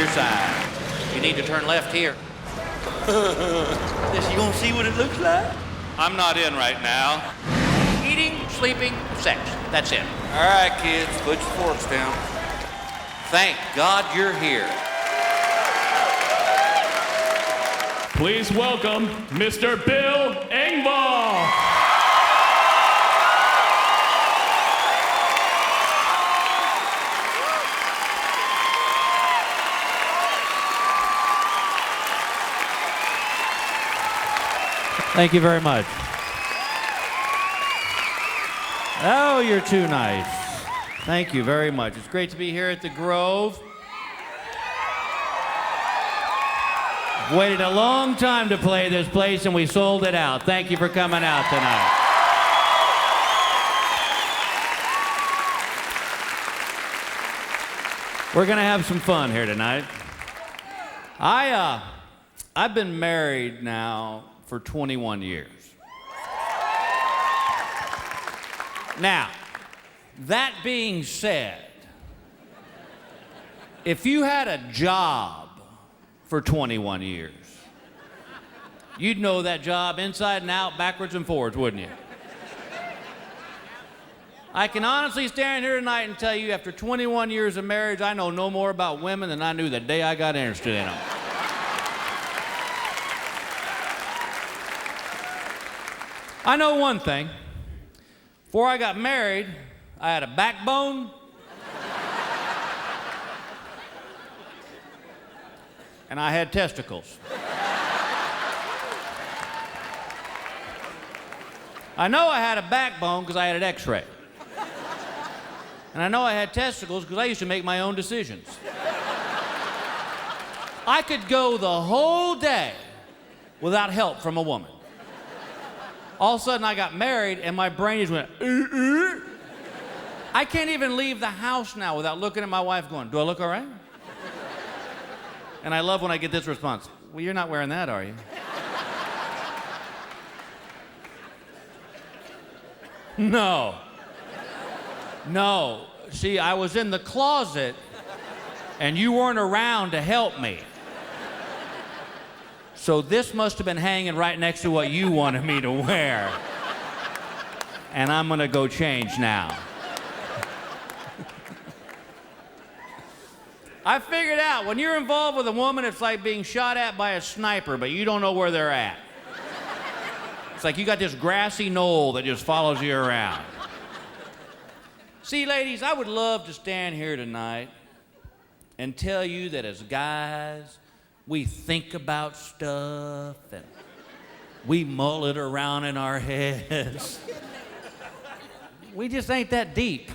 your side. You need to turn left here. Is you gonna see what it looks like? I'm not in right now. Eating, sleeping, sex. That's it. All right, kids, put your forks down. Thank God you're here. Please welcome Mr. Bill Engvall. Thank you very much. Oh, you're too nice. Thank you very much. It's great to be here at the Grove. Waited a long time to play this place, and we sold it out. Thank you for coming out tonight. We're gonna have some fun here tonight. I've been married now for 21 years. Now, that being said, if you had a job for 21 years, you'd know that job inside and out, backwards and forwards, wouldn't you? I can honestly stand here tonight and tell you, after 21 years of marriage, I know no more about women than I knew the day I got interested in them. I know one thing. Before I got married, I had a backbone and I had testicles. I know I had a backbone because I had an x-ray. And I know I had testicles because I used to make my own decisions. I could go the whole day without help from a woman. All of a sudden I got married and my brain just went, I can't even leave the house now without looking at my wife going, do I look all right? And I love when I get this response, well, you're not wearing that, are you? No. No. See, I was in the closet and you weren't around to help me. So this must have been hanging right next to what you wanted me to wear. And I'm gonna go change now. I figured out, when you're involved with a woman, it's like being shot at by a sniper, but you don't know where they're at. It's like you got this grassy knoll that just follows you around. See, ladies, I would love to stand here tonight and tell you that as guys, we think about stuff and we mull it around in our heads. We just ain't that deep.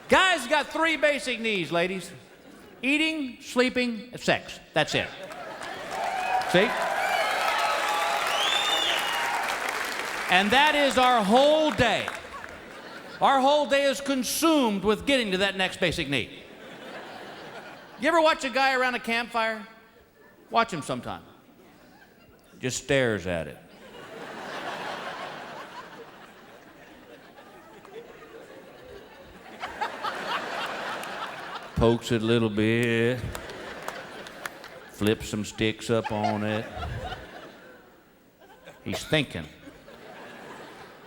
Guys got 3 basic needs, ladies. Eating, sleeping, and sex. That's it. See? And that is our whole day. Our whole day is consumed with getting to that next basic need. You ever watch a guy around a campfire? Watch him sometime. Just stares at it. Pokes it a little bit. Flips some sticks up on it. He's thinking.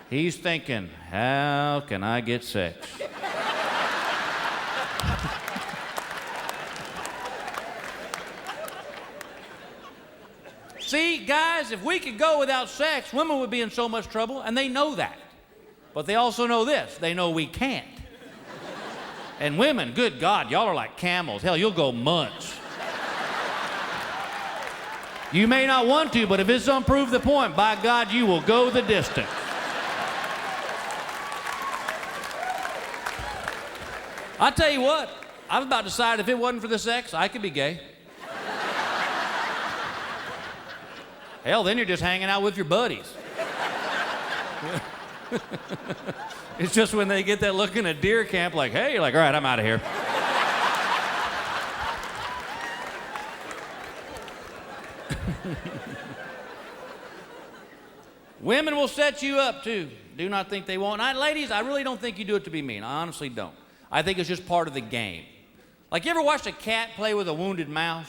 He's thinking, how can I get sex? See, guys, if we could go without sex, women would be in so much trouble, and they know that. But they also know this, they know we can't. And women, good God, y'all are like camels. Hell, you'll go months. You may not want to, but if it's don't prove the point, by God, you will go the distance. I'll tell you what, I've about decided if it wasn't for the sex, I could be gay. Hell, then you're just hanging out with your buddies. It's just when they get that look in a deer camp like, hey, you're like, all right, I'm out of here. Women will set you up too. Do not think they won't. Ladies, I really don't think you do it to be mean. I honestly don't. I think it's just part of the game. Like, you ever watched a cat play with a wounded mouse?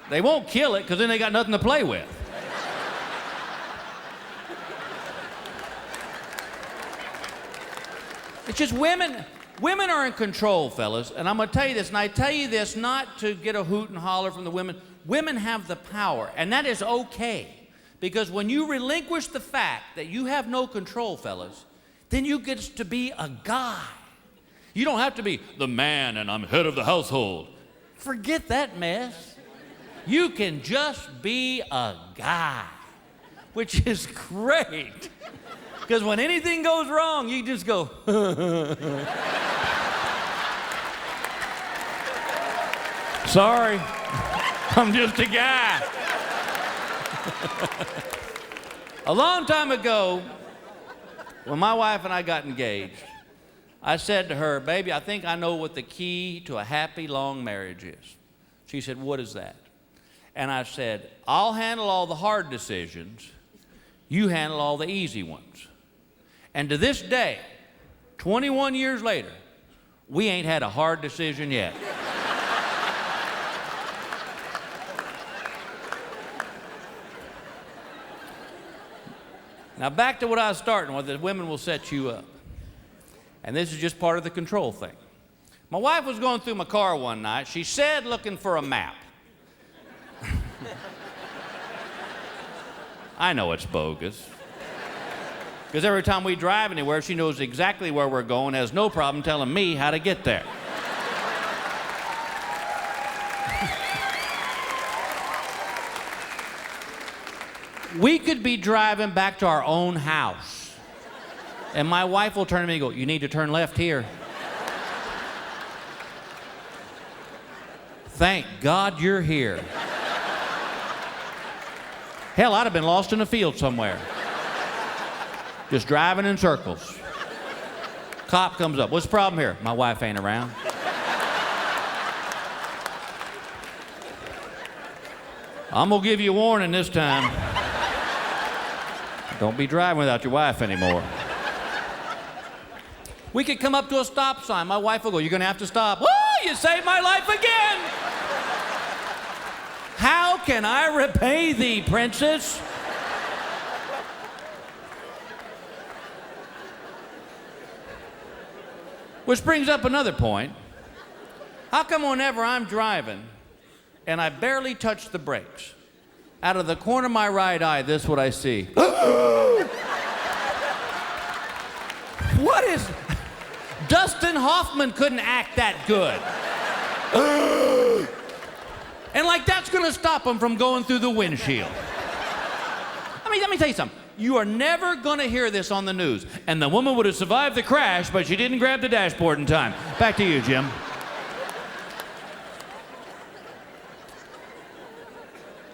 They won't kill it because then they got nothing to play with. It's just women. Women are in control, fellas. And I'm going to tell you this, and I tell you this not to get a hoot and holler from the women. Women have the power, and that is okay. Because when you relinquish the fact that you have no control, fellas, then you get to be a guy. You don't have to be the man and I'm head of the household. Forget that mess. You can just be a guy, which is great. Because when anything goes wrong, you just go, sorry, I'm just a guy. A long time ago, when my wife and I got engaged, I said to her, baby, I think I know what the key to a happy, long marriage is. She said, what is that? And I said, I'll handle all the hard decisions. You handle all the easy ones. And to this day, 21 years later, we ain't had a hard decision yet. Now back to what I was starting with, the women will set you up. And this is just part of the control thing. My wife was going through my car one night. She said looking for a map. I know it's bogus. Because every time we drive anywhere, she knows exactly where we're going, has no problem telling me how to get there. We could be driving back to our own house, and my wife will turn to me and go, you need to turn left here. Thank God you're here. Hell, I'd have been lost in a field somewhere. Just driving in circles. Cop comes up. What's the problem here? My wife ain't around. I'm gonna give you a warning this time. Don't be driving without your wife anymore. We could come up to a stop sign. My wife will go, you're gonna have to stop. Oh, you saved my life again. How can I repay thee, princess? Which brings up another point. How come whenever I'm driving and I barely touch the brakes, out of the corner of my right eye, this is what I see. What is... Dustin Hoffman couldn't act that good. And like that's gonna stop him from going through the windshield. I mean, let me tell you something. You are never gonna hear this on the news. And the woman would have survived the crash, but she didn't grab the dashboard in time. Back to you, Jim.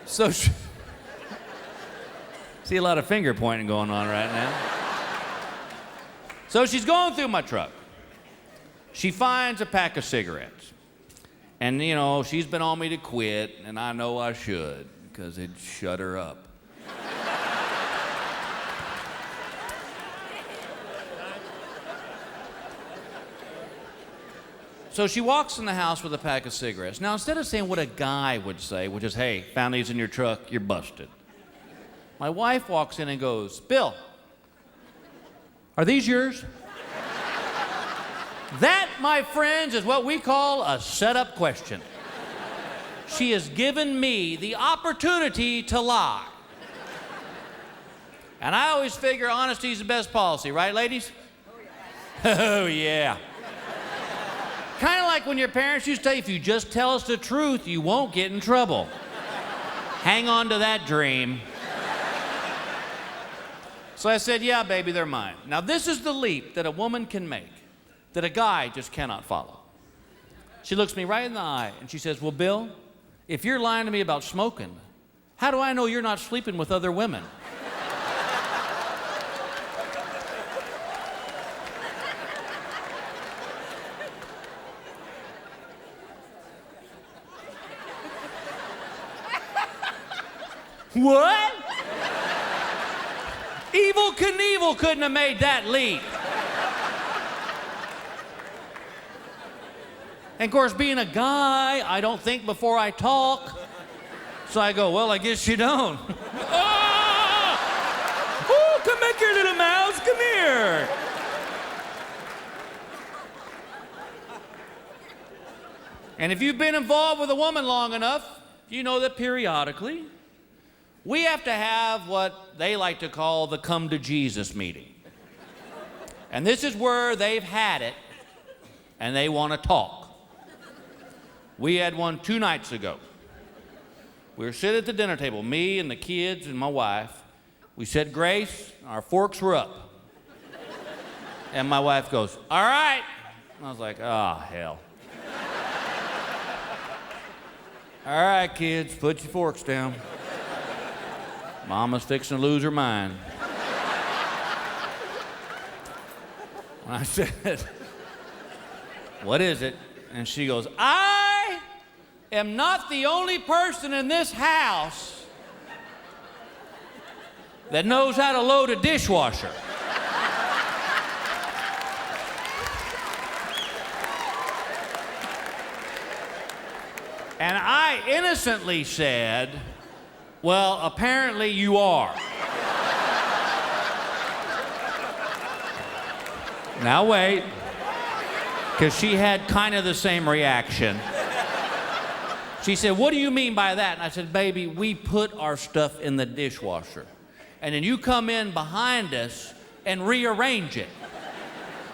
So, see a lot of finger pointing going on right now. So she's going through my truck. She finds a pack of cigarettes. And, you know, she's been on me to quit, and I know I should, because it'd shut her up. So she walks in the house with a pack of cigarettes. Now, instead of saying what a guy would say, which is, hey, found these in your truck, you're busted. My wife walks in and goes, Bill, are these yours? That, my friends, is what we call a setup question. She has given me the opportunity to lie. And I always figure honesty is the best policy, right, ladies? Oh, yeah. Kind of like when your parents used to say, if you just tell us the truth, you won't get in trouble. Hang on to that dream. So I said, yeah, baby, they're mine. Now, this is the leap that a woman can make that a guy just cannot follow. She looks me right in the eye and she says, well, Bill, if you're lying to me about smoking, how do I know you're not sleeping with other women? What? Evel Knievel couldn't have made that leap. And of course, being a guy, I don't think before I talk. So I go, well, I guess you don't. Oh, come back here, little mouse, come here. And if you've been involved with a woman long enough, you know that periodically, we have to have what they like to call the come to Jesus meeting. And this is where they've had it and they want to talk. We had one 2 nights ago. We were sitting at the dinner table, me and the kids and my wife. We said grace, our forks were up. And my wife goes, all right. I was like, oh, hell. All right, kids, put your forks down. Mama's fixing to lose her mind. And I said, what is it? And she goes, I am not the only person in this house that knows how to load a dishwasher. And I innocently said, well, apparently you are. Now wait, because she had kind of the same reaction. She said, what do you mean by that? And I said, baby, we put our stuff in the dishwasher. And then you come in behind us and rearrange it.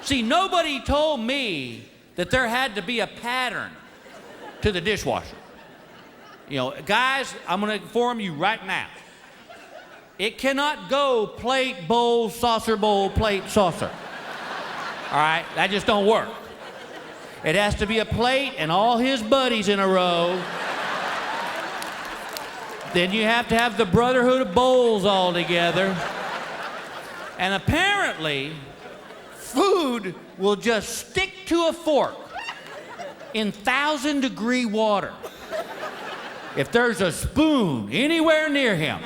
See, nobody told me that there had to be a pattern to the dishwasher. You know, guys, I'm going to inform you right now. It cannot go plate, bowl, saucer, plate, saucer. All right? That just don't work. It has to be a plate and all his buddies in a row. Then you have to have the Brotherhood of Bowls all together. And apparently, food will just stick to a fork in 1,000-degree water if there's a spoon anywhere near him.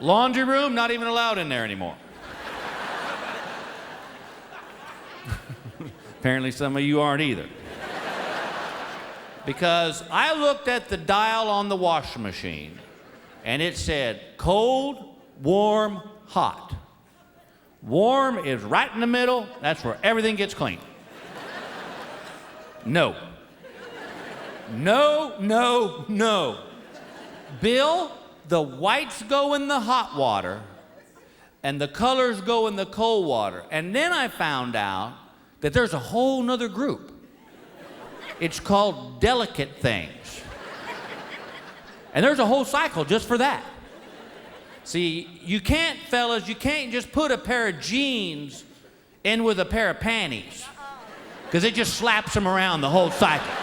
Laundry room, not even allowed in there anymore. Apparently some of you aren't either. Because I looked at the dial on the washing machine and it said cold, warm, hot. Warm is right in the middle. That's where everything gets clean. No. No, no, no. Bill, the whites go in the hot water and the colors go in the cold water. And then I found out that there's a whole nother group. It's called delicate things. And there's a whole cycle just for that. See, you can't, fellas, you can't just put a pair of jeans in with a pair of panties, because it just slaps them around the whole cycle.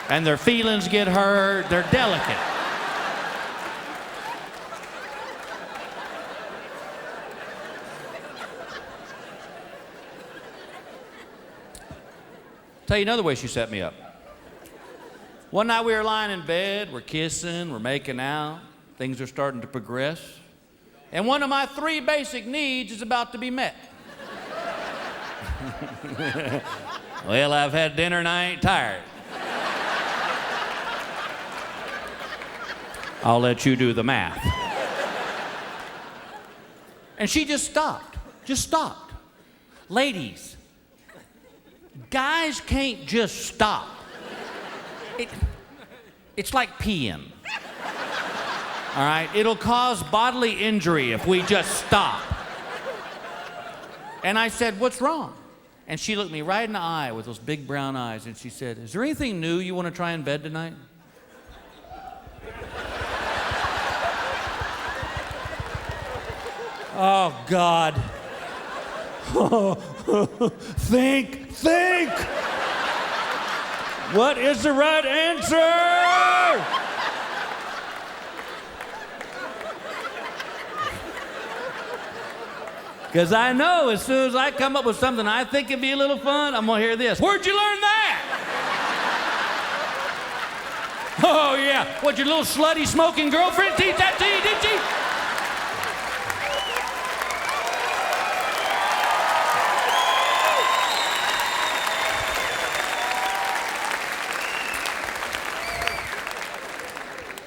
And their feelings get hurt, they're delicate. Tell you another way she set me up. One night we were lying in bed, we're kissing, we're making out, things are starting to progress, and one of my 3 basic needs is about to be met. Well, I've had dinner and I ain't tired. I'll let you do the math. And she just stopped. Ladies, guys can't just stop. It's like peeing. All right? It'll cause bodily injury if we just stop. And I said, what's wrong? And she looked me right in the eye with those big brown eyes and she said, is there anything new you want to try in bed tonight? Oh, God. Think. What is the right answer? Because I know as soon as I come up with something I think it'd be a little fun, I'm going to hear this. Where'd you learn that? Oh, yeah. What, your little slutty smoking girlfriend teach that to you, did she?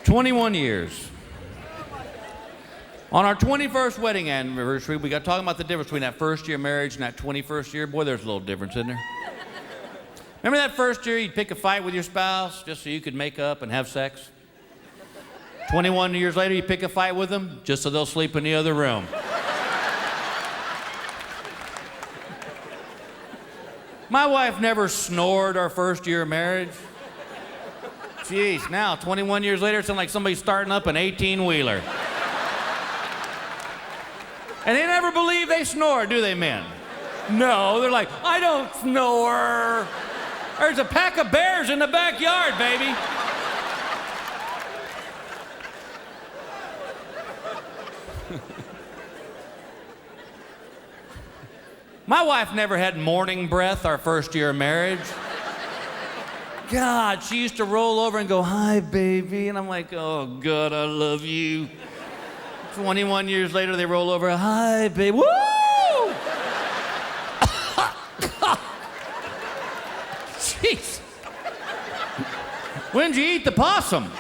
21 years. On our 21st wedding anniversary, we got talking about the difference between that first year marriage and that 21st year. Boy, there's a little difference in there. Remember that first year you'd pick a fight with your spouse just so you could make up and have sex? 21 years later, you pick a fight with them just so they'll sleep in the other room. My wife never snored our first year of marriage. Jeez, now 21 years later, it sounds like somebody's starting up an 18-wheeler. And they never believe they snore, do they, men? No, they're like, I don't snore. There's a pack of bears in the backyard, baby. My wife never had morning breath our first year of marriage. God, she used to roll over and go, hi, baby. And I'm like, oh, God, I love you. 21 years later, they roll over, hi, baby. Woo! Jeez. When'd you eat the possum?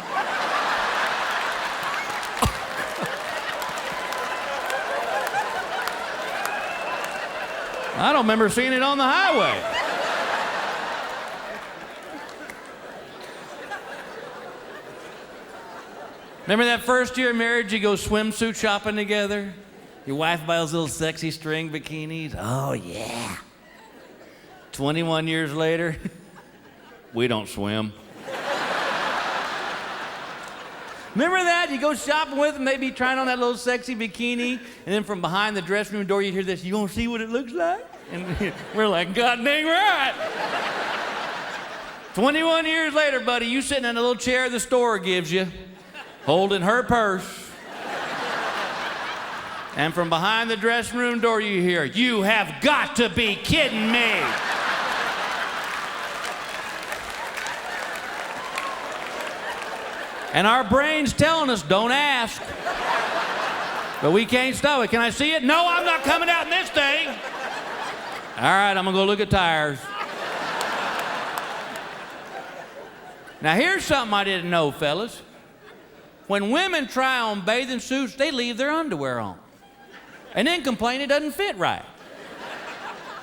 I don't remember seeing it on the highway. Remember that first year of marriage, you go swimsuit shopping together? Your wife buys little sexy string bikinis. Oh, yeah. 21 years later, we don't swim. Remember that? You go shopping with them, they be trying on that little sexy bikini, and then from behind the dressing room door, you hear this, you gonna see what it looks like? And we're like, God dang right. 21 years later, buddy, you sitting in a little chair the store gives you, holding her purse. And from behind the dressing room door, you hear, you have got to be kidding me. And our brain's telling us, don't ask. But we can't stop it. Can I see it? No, I'm not coming out in this thing. All right, I'm gonna go look at tires. Now here's something I didn't know, fellas. When women try on bathing suits, they leave their underwear on. And then complain it doesn't fit right.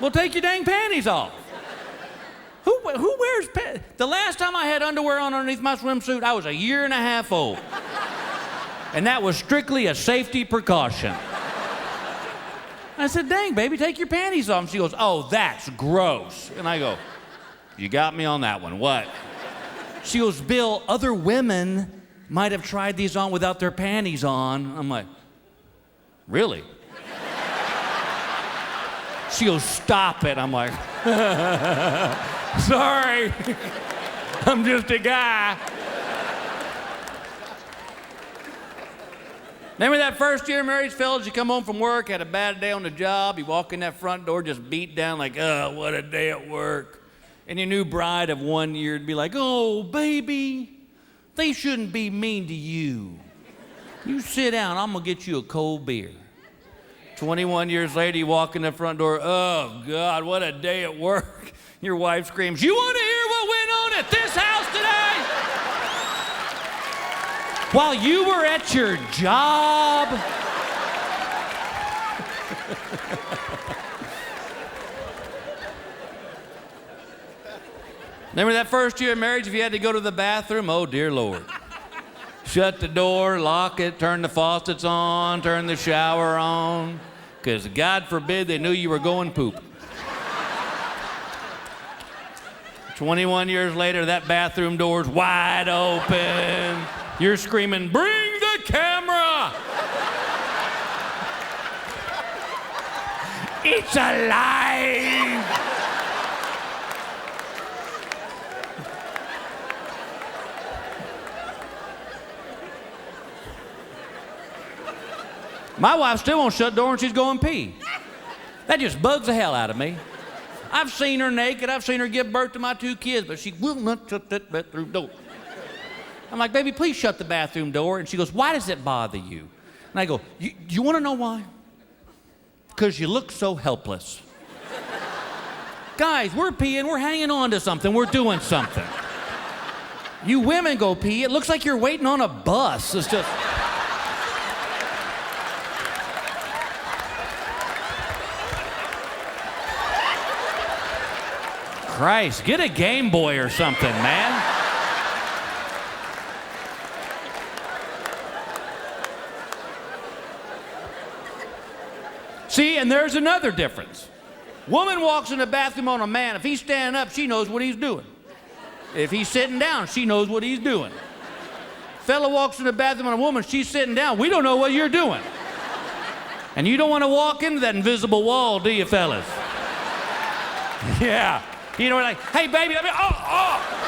Well, take your dang panties off. Who wears pants? The last time I had underwear on underneath my swimsuit, I was 1.5 years old. And that was strictly a safety precaution. I said, dang, baby, take your panties off. And she goes, oh, that's gross. And I go, you got me on that one. What? She goes, Bill, other women might have tried these on without their panties on. I'm like, really? She goes, stop it. I'm like, sorry, I'm just a guy. Remember that first year of marriage, fellas? You come home from work, had a bad day on the job, you walk in that front door just beat down like, oh, what a day at work. And your new bride of 1 year would be like, oh, baby, they shouldn't be mean to you. You sit down, I'm gonna get you a cold beer. 21 years later, you walk in the front door, oh, God, what a day at work. Your wife screams, you want to hear what went on at this house today? While you were at your job? Remember that first year of marriage, if you had to go to the bathroom? Oh, dear Lord. Shut the door, lock it, turn the faucets on, turn the shower on, because God forbid they knew you were going poop. 21 years later, that bathroom door's wide open. You're screaming, bring the camera! It's alive! My wife still won't shut the door when she's going pee. That just bugs the hell out of me. I've seen her naked. I've seen her give birth to my 2 kids, but she will not shut that bathroom door. I'm like, baby, please shut the bathroom door. And she goes, why does it bother you? And I go, you want to know why? Because you look so helpless. Guys, we're peeing. We're hanging on to something. We're doing something. You women go pee, it looks like you're waiting on a bus. It's just... Christ, get a Game Boy or something, man. See, and there's another difference. Woman walks in the bathroom on a man. If he's standing up, she knows what he's doing. If he's sitting down, she knows what he's doing. Fella walks in the bathroom on a woman, she's sitting down. We don't know what you're doing. And you don't want to walk into that invisible wall, do you, fellas? Yeah. You know, like, hey, baby, let me, oh.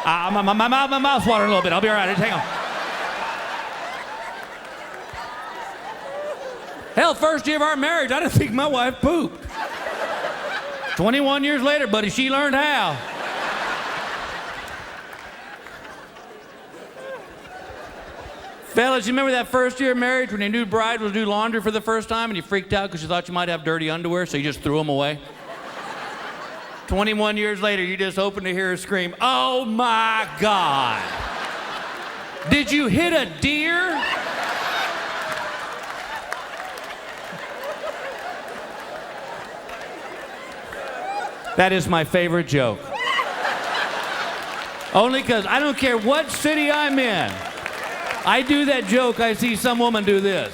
My mouth's watering a little bit. I'll be all right. Hang on. Hell, first year of our marriage, I didn't think my wife pooped. 21 years later, buddy, she learned how. Fellas, you remember that first year of marriage when your new bride was doing laundry for the first time and you freaked out because you thought you might have dirty underwear, so you just threw them away? 21 years later, you just open to hear her scream, "Oh my God! Did you hit a deer?" That is my favorite joke. Only because I don't care what city I'm in. I do that joke, I see some woman do this.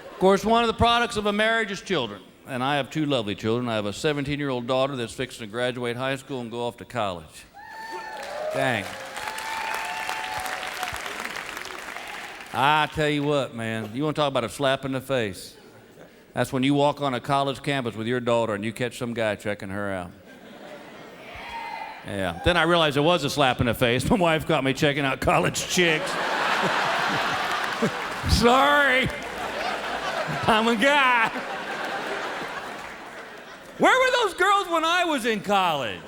Of course, one of the products of a marriage is children. And I have two lovely children. I have a 17-year-old daughter that's fixing to graduate high school and go off to college. Dang. I tell you what, man, you want to talk about a slap in the face. That's when you walk on a college campus with your daughter and you catch some guy checking her out. Yeah. Then I realized it was a slap in the face. My wife got me checking out college chicks. Sorry. I'm a guy. Where were those girls when I was in college?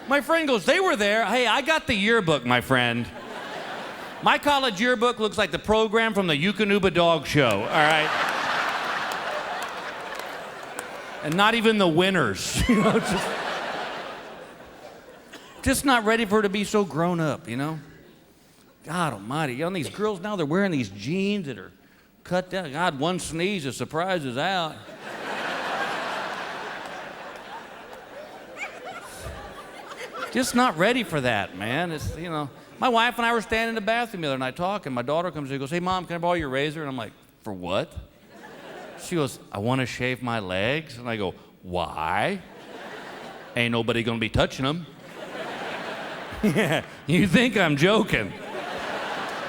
My friend goes, they were there. Hey, I got the yearbook, my friend. My college yearbook looks like the program from the Yukonuba Dog Show, all right? And not even the winners, you know, just not ready for her to be so grown up, you know? God almighty, you know, these girls now, they're wearing these jeans that are cut down. God, one sneeze, the surprise is out. Just not ready for that, man. It's, you know, my wife and I were standing in the bathroom the other night talking. My daughter comes in and goes, "Hey, Mom, can I borrow your razor?" And I'm like, "For what?" She goes, "I want to shave my legs." And I go, "Why?" "Ain't nobody gonna be touching them." Yeah, you think I'm joking.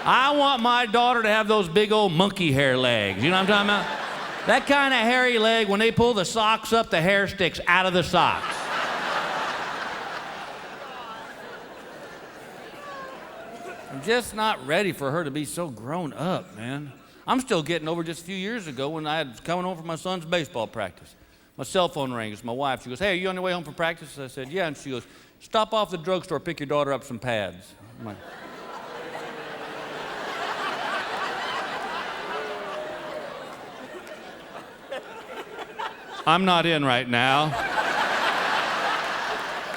I want my daughter to have those big old monkey hair legs. You know what I'm talking about? That kind of hairy leg, when they pull the socks up, the hair sticks out of the socks. I'm just not ready for her to be so grown up, man. I'm still getting over just a few years ago when I was coming home from my son's baseball practice. My cell phone rang. It's my wife. She goes, "Hey, are you on your way home from practice?" I said, "Yeah." And she goes, "Stop off at the drugstore, pick your daughter up some pads." I'm like, "I'm not in right now.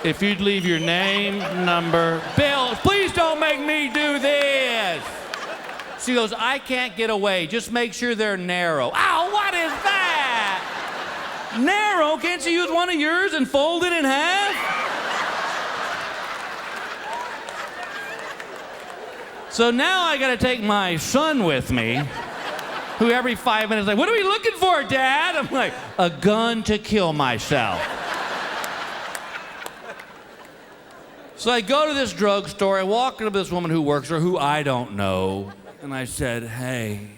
If you'd leave your name, number..." "Bill, please don't make me do this." She goes, "I can't get away. Just make sure they're narrow." Ow, what is that? Narrow? Can't you use one of yours and fold it in half? So now I gotta take my son with me, who every 5 minutes is like, "What are we looking for, Dad?" I'm like, "A gun to kill myself." So I go to this drugstore, I walk into this woman who works there, who I don't know, and I said, "Hey,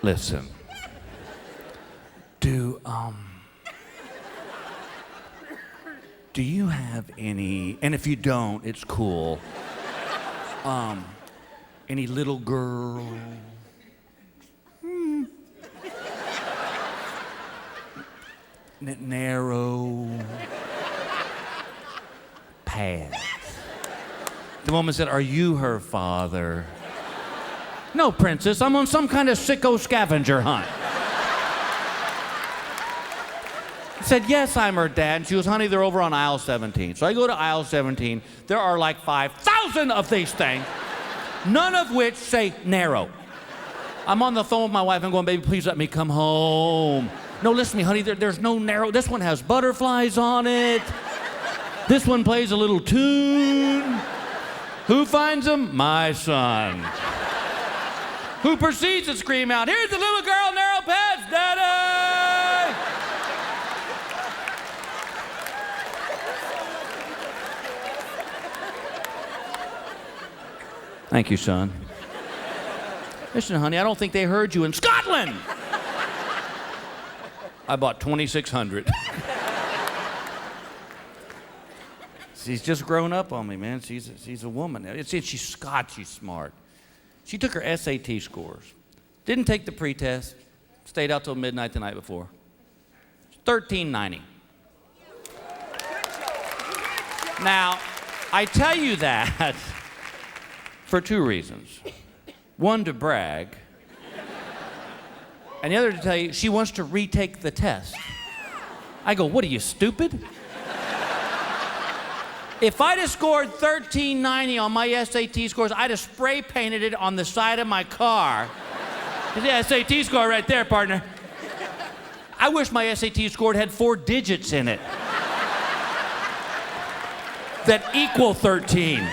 listen, do you have any, and if you don't, it's cool, any little girl narrow path. The woman said, "Are you her father?" "No, princess, I'm on some kind of sicko scavenger hunt." I said, "Yes, I'm her dad." And she goes, "Honey, they're over on aisle 17. So I go to aisle 17. There are like 5,000 of these things, none of which say narrow. I'm on the phone with my wife. I'm going, "Baby, please let me come home." "No, listen to me, honey. There's no narrow. This one has butterflies on it. This one plays a little tune. Who finds them? My son. Who proceeds to scream out, 'Here's the little girl, narrow pads, Daddy!'" "Thank you, son. Listen, honey, I don't think they heard you in Scotland." I bought 2,600. She's just grown up on me, man. She's a woman. She's Scotch, she's smart. She took her SAT scores. Didn't take the pretest. Stayed out till midnight the night before. 1390. Now, I tell you that for two reasons. One, to brag, and the other to tell you she wants to retake the test. I go, "What are you, stupid? If I'd have scored 1390 on my SAT scores, I'd have spray painted it on the side of my car." The SAT score right there, partner. I wish my SAT score had 4 digits in it that equal 13.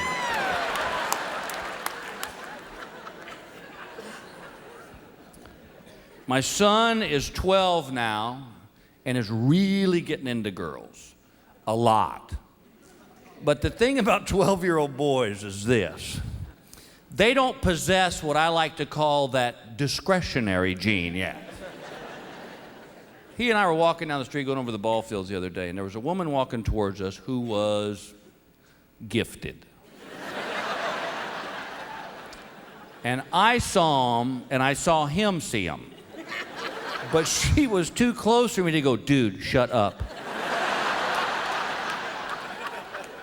My son is 12 now and is really getting into girls. A lot. But the thing about 12-year-old boys is this. They don't possess what I like to call that discretionary gene yet. He and I were walking down the street going over the ball fields the other day, and there was a woman walking towards us who was gifted. And I saw him, and I saw him see him. But she was too close for me to go, "Dude, shut up."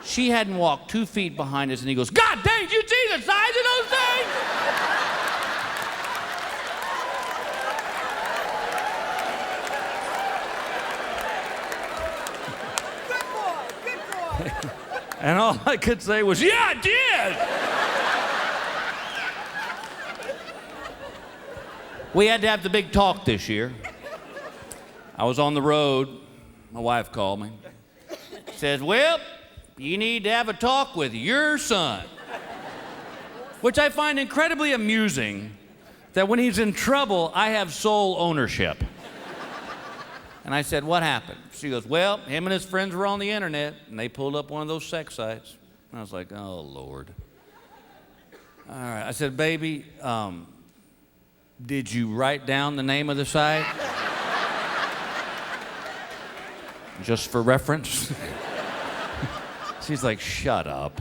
She hadn't walked 2 feet behind us, and he goes, "God dang, you see the size of those things?" Good boy. And all I could say was, "Yeah, I did." We had to have the big talk this year. I was on the road. My wife called me. Says, "Well, you need to have a talk with your son." Which I find incredibly amusing, that when he's in trouble, I have sole ownership. And I said, "What happened?" She goes, "Well, him and his friends were on the internet, and they pulled up one of those sex sites." And I was like, "Oh, Lord." All right. I said, "Baby, did you write down the name of the site? Just for reference?" She's like, "Shut up."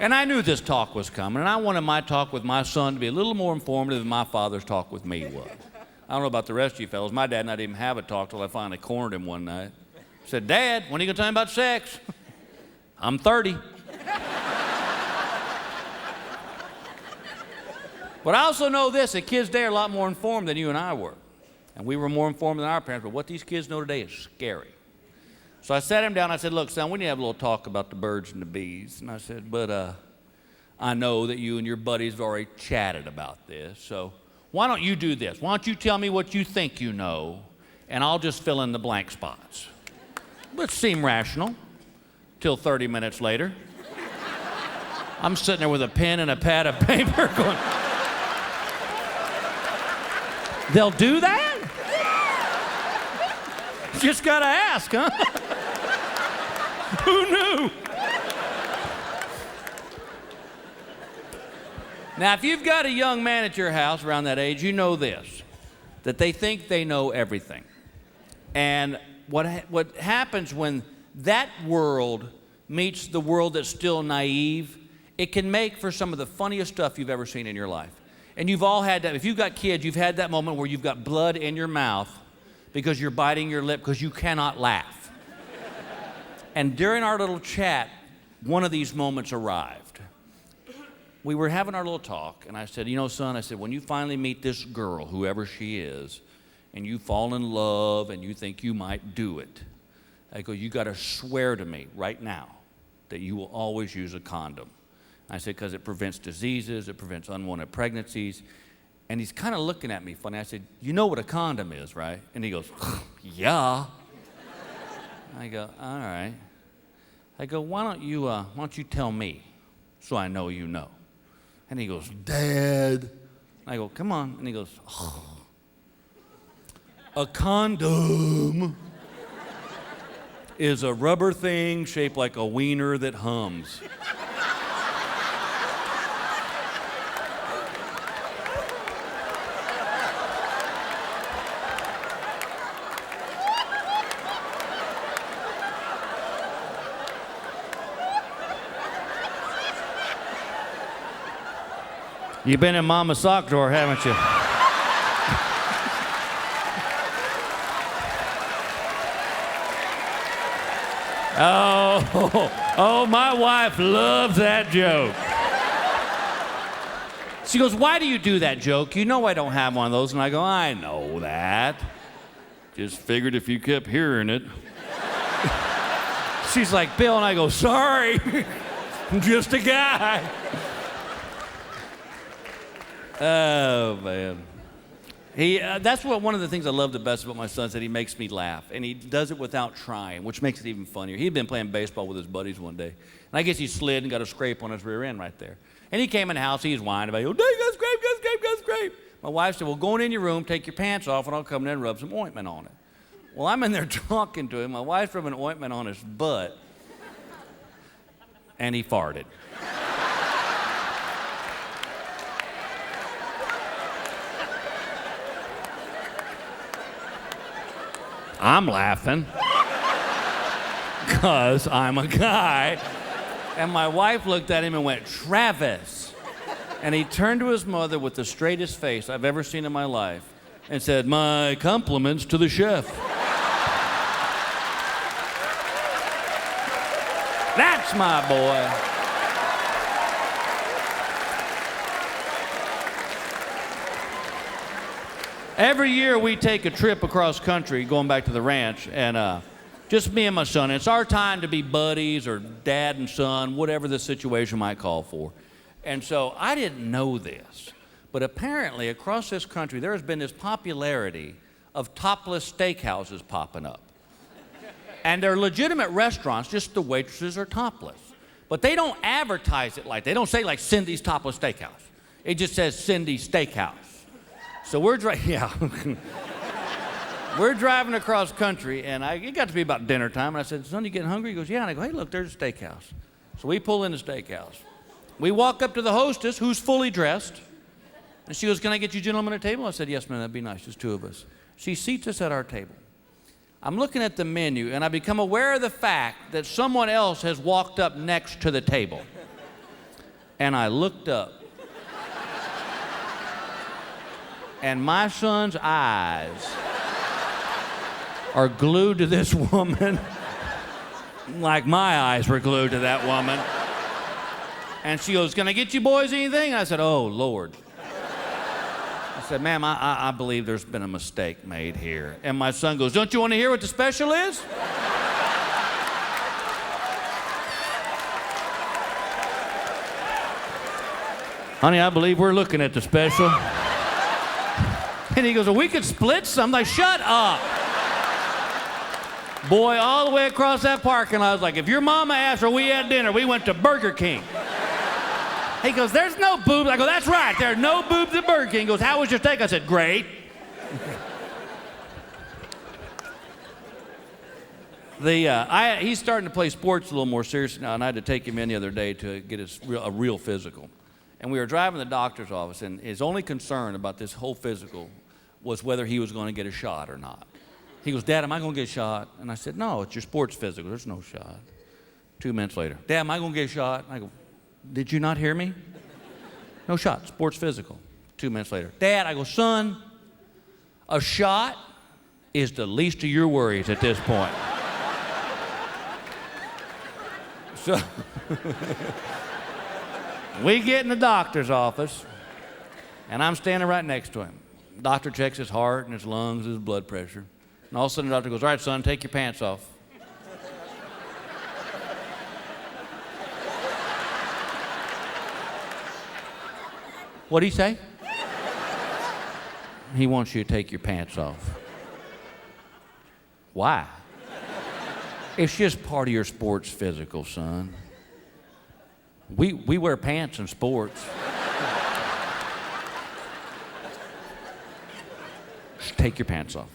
And I knew this talk was coming, and I wanted my talk with my son to be a little more informative than my father's talk with me was. I don't know about the rest of you fellas. My dad and I didn't even have a talk till I finally cornered him one night. I said, "Dad, when are you gonna tell me about sex?" "I'm 30. But I also know this, that kids today are a lot more informed than you and I were. And we were more informed than our parents, but what these kids know today is scary. So I sat him down, I said, "Look, son, we need to have a little talk about the birds and the bees." And I said, "But I know that you and your buddies have already chatted about this, so why don't you do this? Why don't you tell me what you think you know, and I'll just fill in the blank spots." Which seemed rational, till 30 minutes later. I'm sitting there with a pen and a pad of paper going, "They'll do that? Just gotta ask, huh?" Who knew? Now, if you've got a young man at your house around that age, you know this, that they think they know everything. And what happens when that world meets the world that's still naive, it can make for some of the funniest stuff you've ever seen in your life. And you've all had that. If you've got kids, you've had that moment where you've got blood in your mouth because you're biting your lip because you cannot laugh. And during our little chat, one of these moments arrived. We were having our little talk, and I said, you know, son, I said, when you finally meet this girl, whoever she is, and you fall in love and you think you might do it, I go, you got to swear to me right now that you will always use a condom. I said, because it prevents diseases, it prevents unwanted pregnancies. And he's kind of looking at me funny. I said, you know what a condom is, right? And he goes, yeah. I go, all right. I go, why don't you tell me so I know you know? And he goes, Dad. I go, come on. And he goes, oh. A condom is a rubber thing shaped like a wiener that hums. You've been in Mama's sock drawer, haven't you? Oh, my wife loves that joke. She goes, why do you do that joke? You know I don't have one of those. And I go, I know that. Just figured if you kept hearing it. She's like, Bill, and I go, sorry, I'm just a guy. Oh, man. That's one of the things I love the best about my son, is that he makes me laugh. And he does it without trying, which makes it even funnier. He'd been playing baseball with his buddies one day. And I guess he slid and got a scrape on his rear end right there. And he came in the house, he was whining about, oh, Dad, got a scrape, got a scrape, got a scrape. My wife said, well, go in your room, take your pants off, and I'll come in and rub some ointment on it. Well, I'm in there talking to him. My wife's rubbing ointment on his butt. And he farted. I'm laughing because I'm a guy. And my wife looked at him and went, Travis. And he turned to his mother with the straightest face I've ever seen in my life and said, my compliments to the chef. That's my boy. Every year we take a trip across country, going back to the ranch, and just me and my son. It's our time to be buddies or dad and son, whatever the situation might call for. And so I didn't know this, but apparently across this country there has been this popularity of topless steakhouses popping up. And they're legitimate restaurants, just the waitresses are topless. But they don't advertise it like, they don't say like Cindy's Topless Steakhouse. It just says Cindy's Steakhouse. So we're driving across country, and it got to be about dinner time, and I said, son, you getting hungry? He goes, yeah. And I go, hey, look, there's a steakhouse. So we pull in the steakhouse. We walk up to the hostess, who's fully dressed, and she goes, can I get you gentlemen a table? I said, yes, ma'am, that'd be nice, just two of us. She seats us at our table. I'm looking at the menu, and I become aware of the fact that someone else has walked up next to the table. And I looked up. And my son's eyes are glued to this woman like my eyes were glued to that woman. And she goes, can I get you boys anything? I said, oh, Lord. I said, ma'am, I believe there's been a mistake made here. And my son goes, don't you want to hear what the special is? Honey, I believe we're looking at the special. And he goes, well, we could split some. I'm like, shut up. Boy, all the way across that parking lot, I was like, if your mama asked where we had dinner, we went to Burger King. He goes, there's no boobs. I go, that's right, there are no boobs at Burger King. He goes, how was your steak? I said, great. He's starting to play sports a little more seriously now, and I had to take him in the other day to get a real physical. And we were driving to the doctor's office, and his only concern about this whole physical was whether he was going to get a shot or not. He goes, Dad, am I going to get a shot? And I said, no, it's your sports physical. There's no shot. 2 minutes later, Dad, am I going to get a shot? And I go, did you not hear me? No shot, sports physical. 2 minutes later, Dad, I go, son, a shot is the least of your worries at this point. So we get in the doctor's office, and I'm standing right next to him. Doctor checks his heart and his lungs, his blood pressure. And all of a sudden the doctor goes, all right, son, take your pants off. What'd he say? He wants you to take your pants off. Why? It's just part of your sports physical, son. We wear pants in sports. Just take your pants off.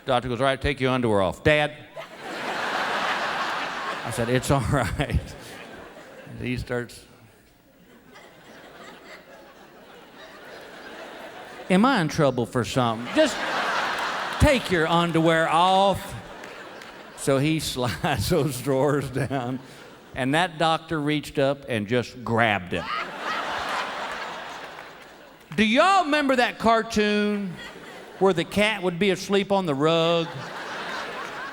Doctor goes, all right, take your underwear off. Dad. I said, it's all right. He starts. Am I in trouble for something? Just take your underwear off. So he slides those drawers down, and that doctor reached up and just grabbed him. Do y'all remember that cartoon where the cat would be asleep on the rug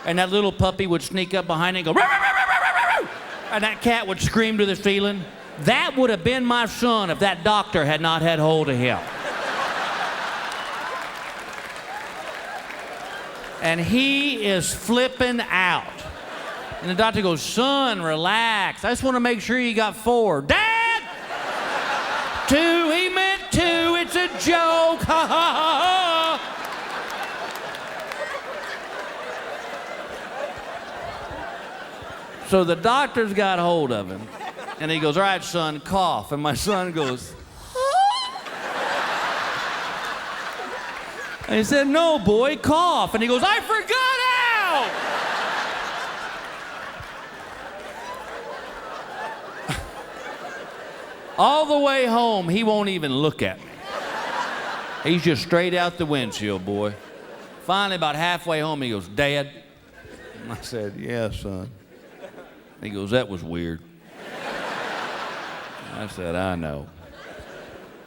and that little puppy would sneak up behind it and go, "Row, row, row, row, row, row," and that cat would scream to the ceiling? That would have been my son if that doctor had not had hold of him. And he is flipping out. And the doctor goes, son, relax. I just want to make sure you got 4. Dad! 2, he meant 2. It's a joke. Ha ha ha. So the doctor's got hold of him. And he goes, all right, son, cough. And my son goes, and he said, no, boy, cough. And he goes, I forgot how! All the way home, he won't even look at me. He's just straight out the windshield, boy. Finally, about halfway home, he goes, Dad. And I said, yeah, son. He goes, that was weird. I said, I know.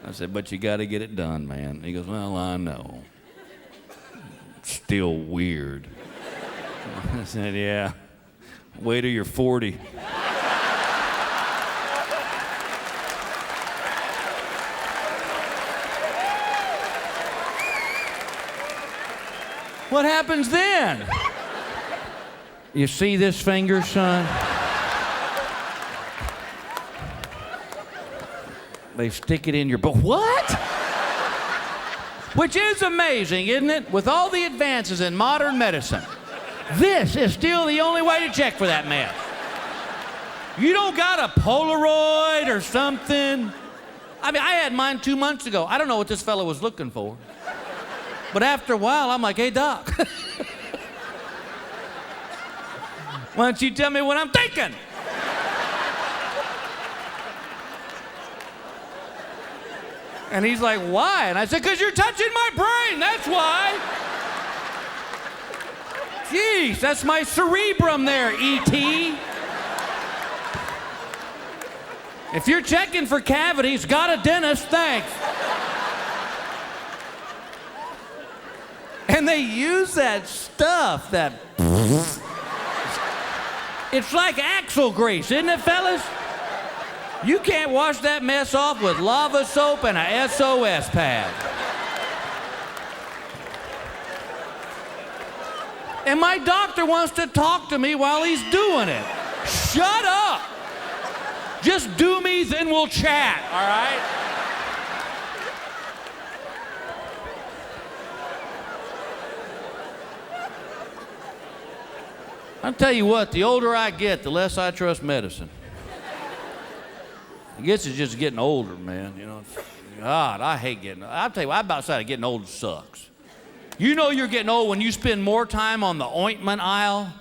I said, but you got to get it done, man. He goes, well, I know. Still weird. I said, yeah. Wait till you're 40. What happens then? You see this finger, son? They stick it in your butt. What? Which is amazing, isn't it? With all the advances in modern medicine, this is still the only way to check for that mess. You don't got a Polaroid or something. I mean, I had mine 2 months ago. I don't know what this fellow was looking for. But after a while, I'm like, hey, doc. Why don't you tell me what I'm thinking? And he's like, why? And I said, because you're touching my brain, that's why. Jeez, that's my cerebrum there, E.T. If you're checking for cavities, got a dentist, thanks. And they use that stuff, that... It's like axle grease, isn't it, fellas? You can't wash that mess off with lava soap and a SOS pad. And my doctor wants to talk to me while he's doing it. Shut up! Just do me, then we'll chat, all right? I'll tell you what, the older I get, the less I trust medicine. I guess it's just getting older, man, you know. God, I hate getting, I'll tell you what, I'm about to say getting old sucks. You know you're getting old when you spend more time on the ointment aisle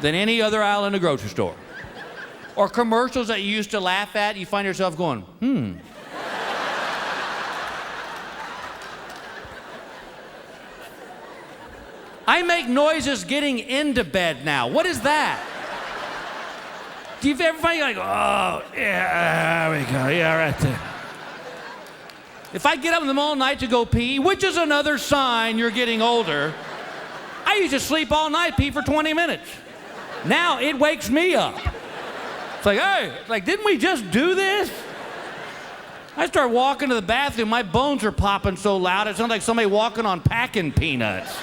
than any other aisle in the grocery store. Or commercials that you used to laugh at, you find yourself going, I I make noises getting into bed now. What is that? Do you ever find like, oh, yeah, there we go, yeah, right there. If I get up in the middle of the night to go pee, which is another sign you're getting older, I used to sleep all night, pee for 20 minutes. Now it wakes me up. It's like, hey, didn't we just do this? I start walking to the bathroom, my bones are popping so loud, it sounds like somebody walking on packing peanuts.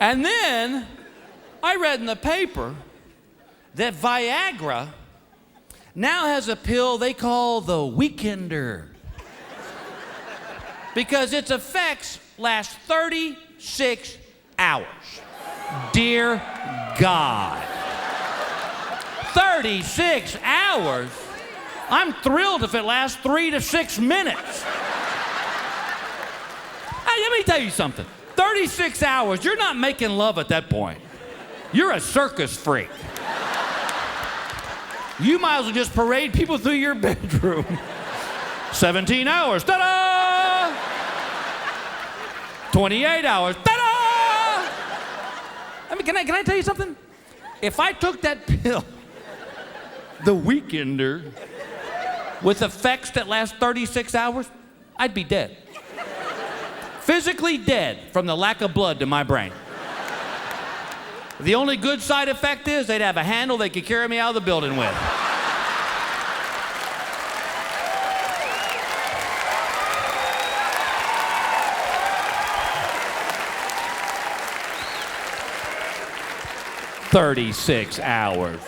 And then I read in the paper that Viagra now has a pill they call the Weekender. Because its effects last 36 hours. Dear God. 36 hours? I'm thrilled if it lasts 3 to 6 minutes. Hey, let me tell you something. 36 hours, you're not making love at that point. You're a circus freak. You might as well just parade people through your bedroom. 17 hours, ta-da! 28 hours, ta-da! I mean, can I tell you something? If I took that pill, the Weekender, with effects that last 36 hours, I'd be dead. Physically dead from the lack of blood to my brain. The only good side effect is they'd have a handle they could carry me out of the building with. "36 hours.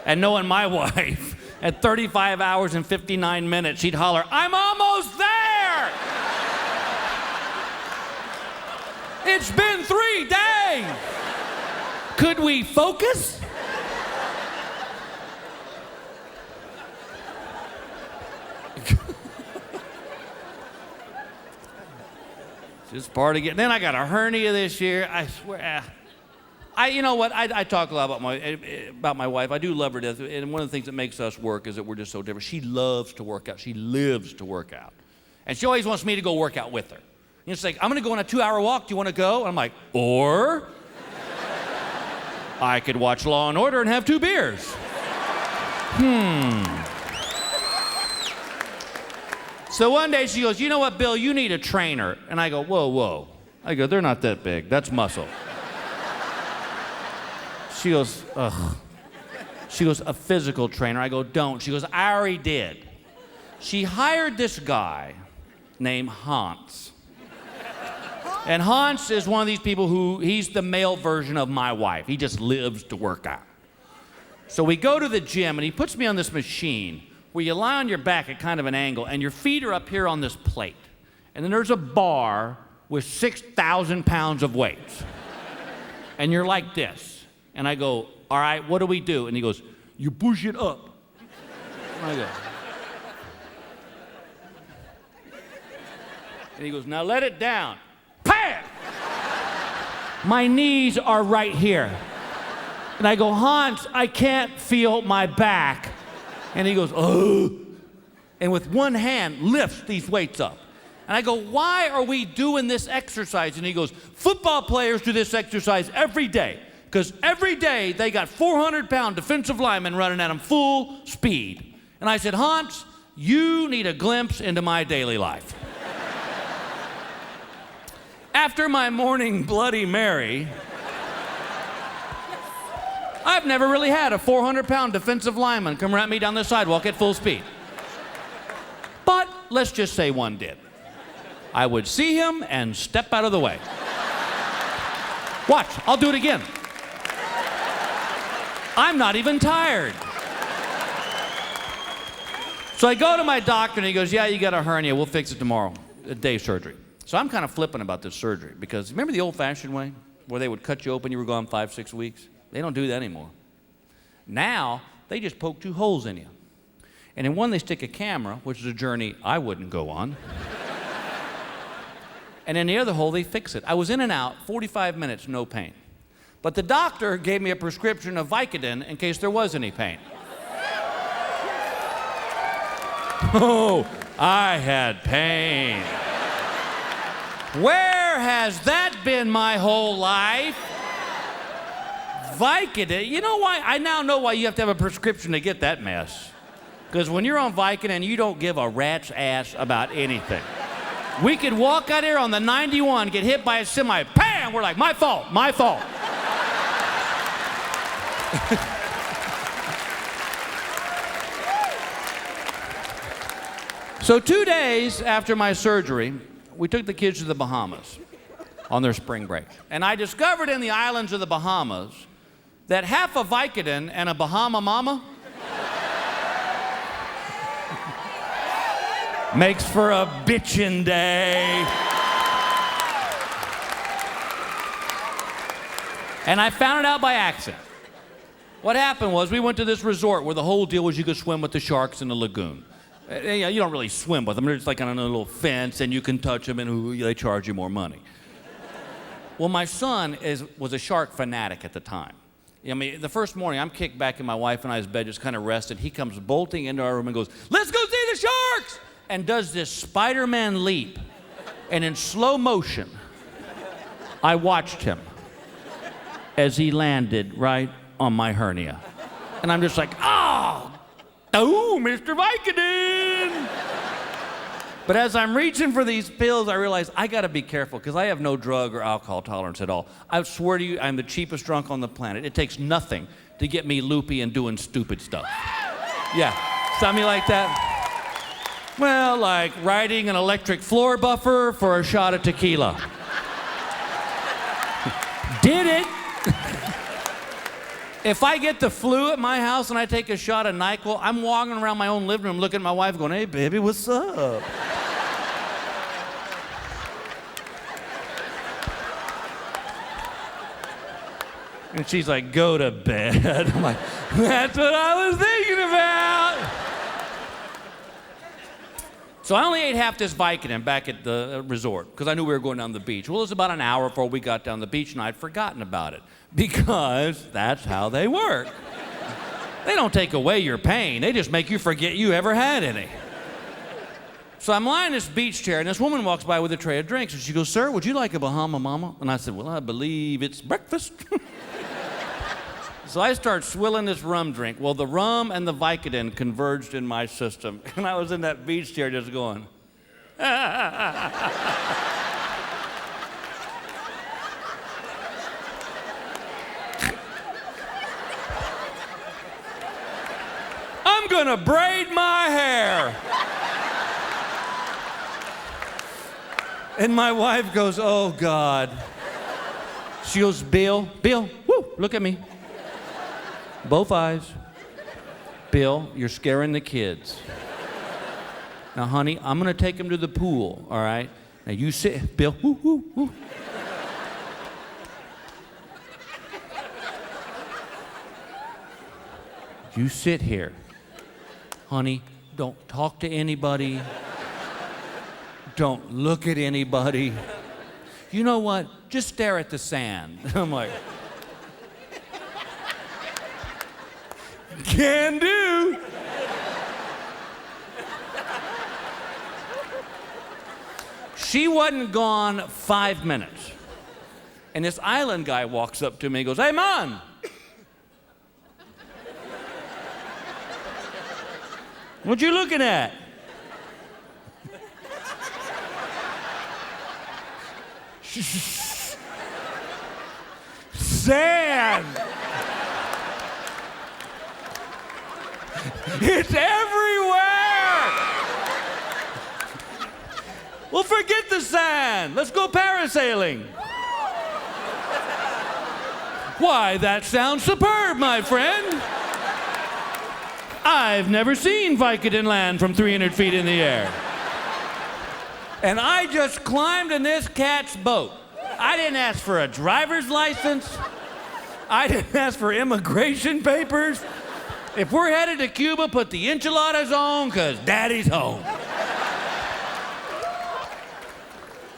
And knowing my wife, at 35 hours and 59 minutes, she'd holler, "I'm almost there!" It's been 3 days. Could we focus? Just part of getting. Then I got a hernia this year. I swear. You know what? I talk a lot about my wife. I do love her to death. And one of the things that makes us work is that we're just so different. She loves to work out. She lives to work out. And she always wants me to go work out with her. And it's like, I'm going to go on a 2-hour walk. Do you want to go? And I'm like, or I could watch Law and Order and have 2 beers. So one day she goes, "You know what, Bill? You need a trainer." And I go, whoa. I go, "They're not that big. That's muscle." She goes, ugh. She goes, "A physical trainer." I go, "Don't." She goes, "I already did." She hired this guy named Hans. And Hans is one of these people he's the male version of my wife. He just lives to work out. So we go to the gym, and he puts me on this machine where you lie on your back at kind of an angle, and your feet are up here on this plate. And then there's a bar with 6,000 pounds of weights. And you're like this. And I go, "All right, what do we do?" And he goes, "You push it up." And I go. And he goes, "Now let it down." Bam! My knees are right here. And I go, "Hans, I can't feel my back." And he goes, "Oh." And with one hand lifts these weights up. And I go, "Why are we doing this exercise?" And he goes, "Football players do this exercise every day. Because every day they got 400-pound defensive linemen running at them full speed." And I said, "Hans, you need a glimpse into my daily life." After my morning Bloody Mary, I've never really had a 400-pound defensive lineman come at me down the sidewalk at full speed. But let's just say one did. I would see him and step out of the way. Watch, I'll do it again. I'm not even tired. So I go to my doctor, and he goes, "Yeah, you got a hernia. We'll fix it tomorrow. A day surgery." So I'm kind of flippant about this surgery, because remember the old-fashioned way where they would cut you open, you were gone 5-6 weeks? They don't do that anymore. Now, they just poke 2 holes in you. And in one, they stick a camera, which is a journey I wouldn't go on. And in the other hole, they fix it. I was in and out, 45 minutes, no pain. But the doctor gave me a prescription of Vicodin in case there was any pain. Oh, I had pain. Where has that been my whole life? Vicodin. You know why? I now know why you have to have a prescription to get that mess. Because when you're on Vicodin, you don't give a rat's ass about anything. We could walk out here on the 91, get hit by a semi, bam! We're like, my fault, my fault. So 2 days after my surgery, we took the kids to the Bahamas on their spring break. And I discovered in the islands of the Bahamas that half a Vicodin and a Bahama mama makes for a bitchin' day. And I found it out by accident. What happened was we went to this resort where the whole deal was you could swim with the sharks in the lagoon. You don't really swim with them. They're just like on a little fence, and you can touch them, and they charge you more money. Well, my son was a shark fanatic at the time. I mean, the first morning, I'm kicked back in my wife and I's bed, just kind of rested. He comes bolting into our room and goes, "Let's go see the sharks!" And does this Spider-Man leap. And in slow motion, I watched him as he landed right on my hernia. And I'm just like, oh, Mr. Vicodin! But as I'm reaching for these pills, I realize I gotta be careful because I have no drug or alcohol tolerance at all. I swear to you, I'm the cheapest drunk on the planet. It takes nothing to get me loopy and doing stupid stuff. Yeah, something like that. Well, like riding an electric floor buffer for a shot of tequila. Did it. If I get the flu at my house and I take a shot of NyQuil, I'm walking around my own living room looking at my wife going, "Hey, baby, what's up?" And she's like, "Go to bed." I'm like, "That's what I was thinking about." So I only ate half this Vicodin back at the resort because I knew we were going down the beach. Well, it was about an hour before we got down the beach, and I'd forgotten about it because that's how they work. They don't take away your pain. They just make you forget you ever had any. So I'm lying in this beach chair, and this woman walks by with a tray of drinks, and she goes, "Sir, would you like a Bahama Mama?" And I said, "Well, I believe it's breakfast." So I start swilling this rum drink. Well, the rum and the Vicodin converged in my system. And I was in that beach chair just going, I'm gonna braid my hair. And my wife goes, "Oh, God." She goes, Bill, woo, look at me. Both eyes. "Bill, you're scaring the kids. Now, honey, I'm gonna take them to the pool, all right? Now you sit, Bill, woo, woo, woo." "You sit here. Honey, don't talk to anybody. Don't look at anybody. You know what? Just stare at the sand." I'm like, "Can do." She wasn't gone 5 minutes. And this island guy walks up to me and goes, "Hey, man. What you looking at?" "Sand. It's everywhere." "Well, forget the sand. Let's go parasailing." "Why, that sounds superb, my friend. I've never seen Vicodin land from 300 feet in the air." And I just climbed in this cat's boat. I didn't ask for a driver's license. I didn't ask for immigration papers. If we're headed to Cuba, put the enchiladas on, because Daddy's home.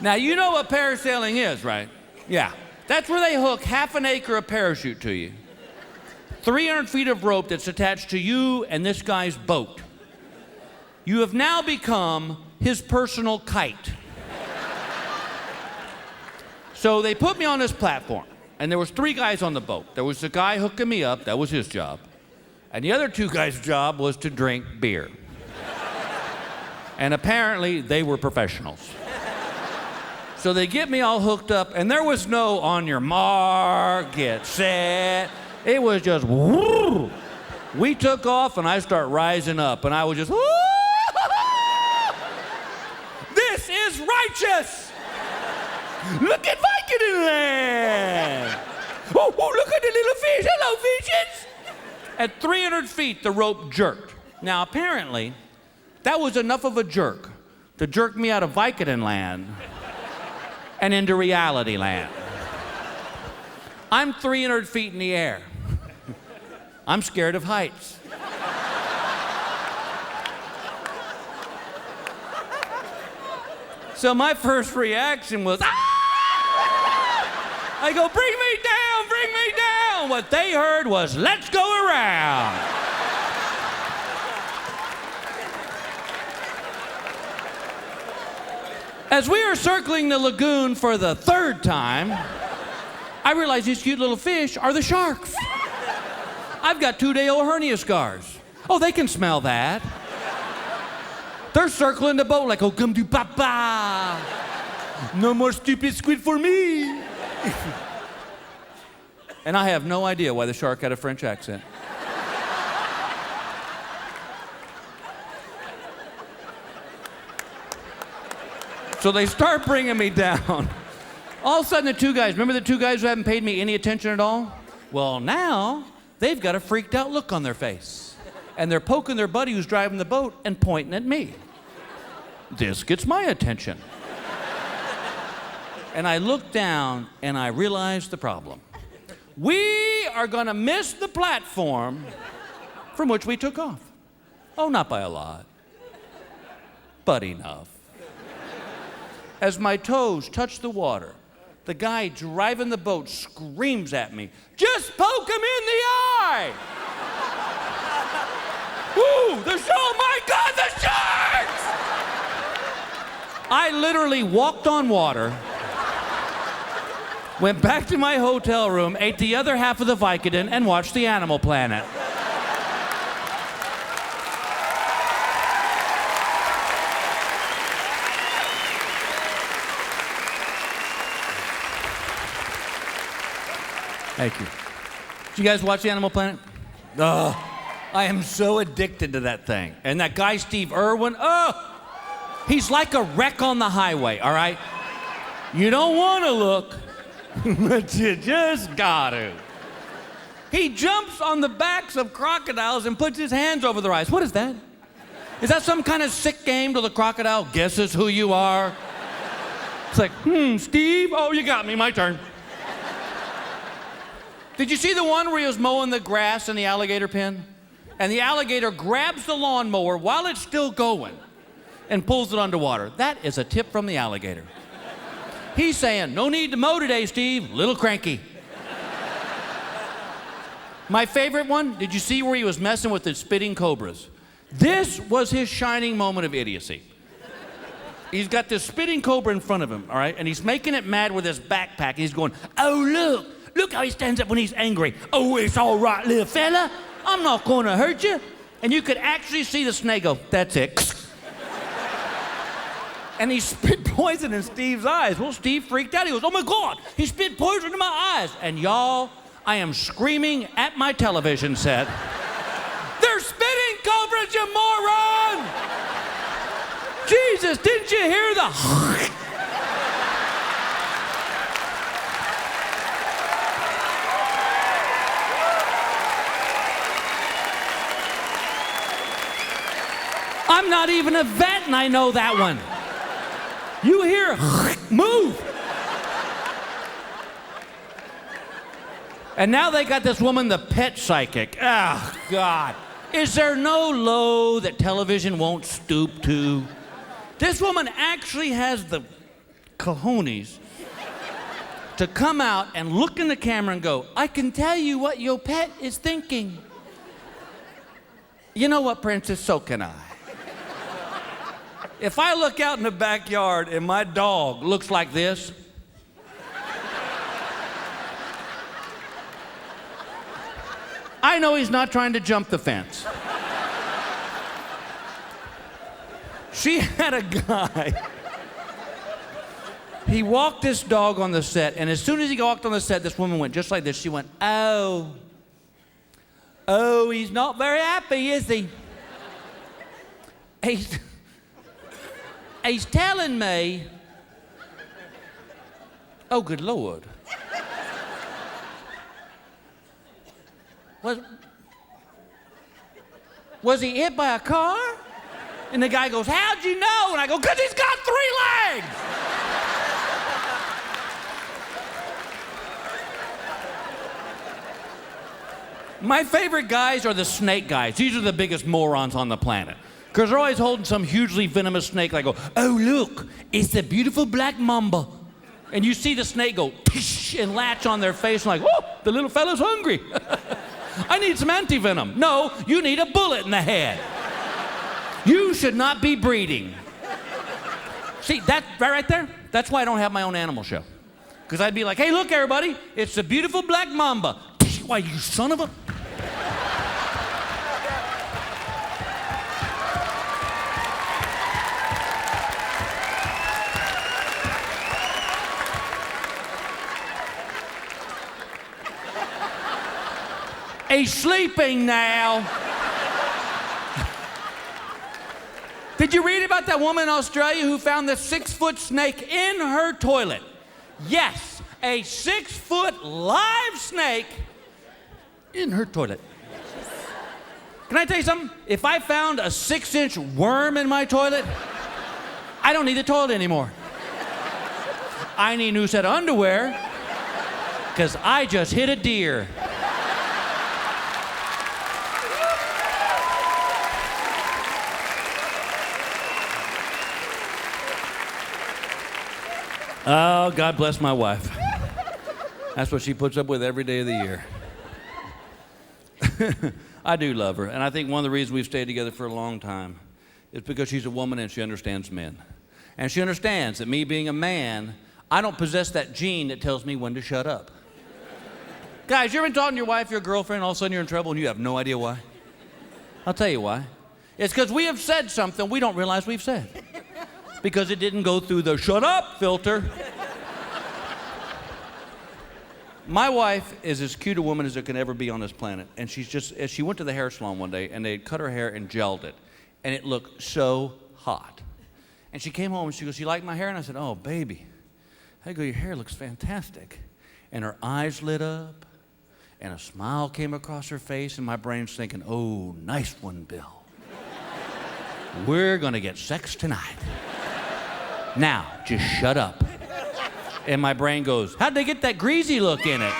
Now, you know what parasailing is, right? Yeah. That's where they hook half an acre of parachute to you. 300 feet of rope that's attached to you and this guy's boat. You have now become his personal kite. So they put me on this platform, and there was 3 guys on the boat. There was the guy hooking me up, that was his job. And the other 2 guys' job was to drink beer. And apparently, they were professionals. So they get me all hooked up, and there was no on your mark, get set. It was just, woo. We took off, and I start rising up, and I was just, woo. This is righteous. Look at Vicodin Land. Oh, look at the little fish. Hello, fishes. At 300 feet, the rope jerked. Now, apparently, that was enough of a jerk to jerk me out of Vicodin Land and into reality land. I'm 300 feet in the air. I'm scared of heights. So my first reaction was, ah! I go, bring me down, bring me down. What they heard was, let's go around. As we are circling the lagoon for the 3rd time, I realize these cute little fish are the sharks. I've got 2-day-old hernia scars. Oh, they can smell that. They're circling the boat like, oh, come to papa. No more stupid squid for me. And I have no idea why the shark had a French accent. So they start bringing me down. All of a sudden, the 2 guys, remember the 2 guys who haven't paid me any attention at all? Well, now they've got a freaked out look on their face. And they're poking their buddy who's driving the boat and pointing at me. This gets my attention. And I look down and I realize the problem. We are gonna miss the platform from which we took off. Oh, not by a lot, but enough. As my toes touch the water, the guy driving the boat screams at me, just poke him in the eye! Ooh, oh my God, the sharks! I literally walked on water, went back to my hotel room, ate the other half of the Vicodin, and watched the Animal Planet. Thank you. Did you guys watch the Animal Planet? I am so addicted to that thing. And that guy, Steve Irwin, he's like a wreck on the highway, all right? You don't want to look, but you just got to. He jumps on the backs of crocodiles and puts his hands over their eyes. What is that? Is that some kind of sick game till the crocodile guesses who you are? It's like, Steve, oh, you got me, my turn. Did you see the one where he was mowing the grass in the alligator pen? And the alligator grabs the lawnmower while it's still going and pulls it underwater. That is a tip from the alligator. He's saying, no need to mow today, Steve. Little cranky. My favorite one, did you see where he was messing with the spitting cobras? This was his shining moment of idiocy. He's got this spitting cobra in front of him, all right? And he's making it mad with his backpack. He's going, oh, look. Look how he stands up when he's angry. Oh, it's all right, little fella. I'm not going to hurt you. And you could actually see the snake go, that's it. And he spit poison in Steve's eyes. Well, Steve freaked out. He goes, oh my God, he spit poison in my eyes. And y'all, I am screaming at my television set. They're spitting cobras, you moron! Jesus, didn't you hear the... I'm not even a vet and I know that one. You hear, move. And now they got this woman, the pet psychic. Oh, God. Is there no low that television won't stoop to? This woman actually has the cojones to come out and look in the camera and go, I can tell you what your pet is thinking. You know what, Princess? So can I. If I look out in the backyard and my dog looks like this, I know he's not trying to jump the fence. She had a guy. He walked this dog on the set, and as soon as he walked on the set, this woman went just like this. She went, oh. Oh, he's not very happy, is he? He's telling me. Oh, good Lord. Was he hit by a car? And the guy goes, how'd you know? And I go, 'cause he's got 3 legs. My favorite guys are the snake guys. These are the biggest morons on the planet. Because they're always holding some hugely venomous snake. Like, oh, look, it's the beautiful black mamba. And you see the snake go, pish, and latch on their face, and like, oh, the little fella's hungry. I need some anti-venom. No, you need a bullet in the head. You should not be breeding. See, that right there, that's why I don't have my own animal show. Because I'd be like, hey, look, everybody, it's the beautiful black mamba. Why, you son of a... He's sleeping now. Did you read about that woman in Australia who found the 6-foot snake in her toilet? Yes, a 6-foot live snake in her toilet. Can I tell you something? If I found a 6-inch worm in my toilet, I don't need the toilet anymore. I need a new set of underwear, because I just hit a deer. Oh, God bless my wife. That's what she puts up with every day of the year. I do love her, and I think one of the reasons we've stayed together for a long time is because she's a woman and she understands men. And she understands that me being a man, I don't possess that gene that tells me when to shut up. Guys, you ever been talking to your wife, your girlfriend, all of a sudden you're in trouble and you have no idea why? I'll tell you why. It's because we have said something we don't realize we've said. Because it didn't go through the shut up filter. My wife is as cute a woman as there can ever be on this planet. And she went to the hair salon one day and they had cut her hair and gelled it. And it looked so hot. And she came home and she goes, you like my hair? And I said, oh, baby. I go, your hair looks fantastic. And her eyes lit up and a smile came across her face and my brain's thinking, oh, nice one, Bill. We're gonna get sex tonight. Now, just shut up. And my brain goes, how'd they get that greasy look in it?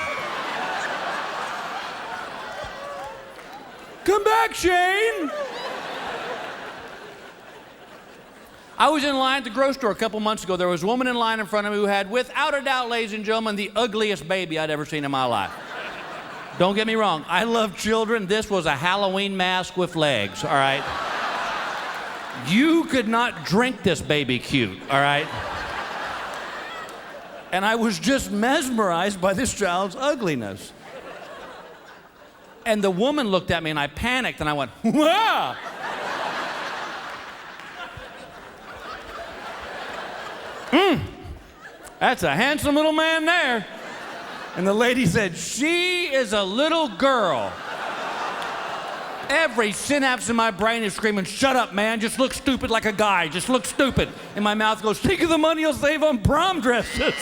Come back, Shane. I was in line at the grocery store a couple months ago. There was a woman in line in front of me who had, without a doubt, ladies and gentlemen, the ugliest baby I'd ever seen in my life. Don't get me wrong, I love children. This was a Halloween mask with legs, all right? You could not drink this baby cute, all right? And I was just mesmerized by this child's ugliness. And the woman looked at me and I panicked and I went, wow! That's a handsome little man there. And the lady said, she is a little girl. Every synapse in my brain is screaming, shut up, man, just look stupid like a guy, just look stupid. And my mouth goes, think of the money you'll save on prom dresses.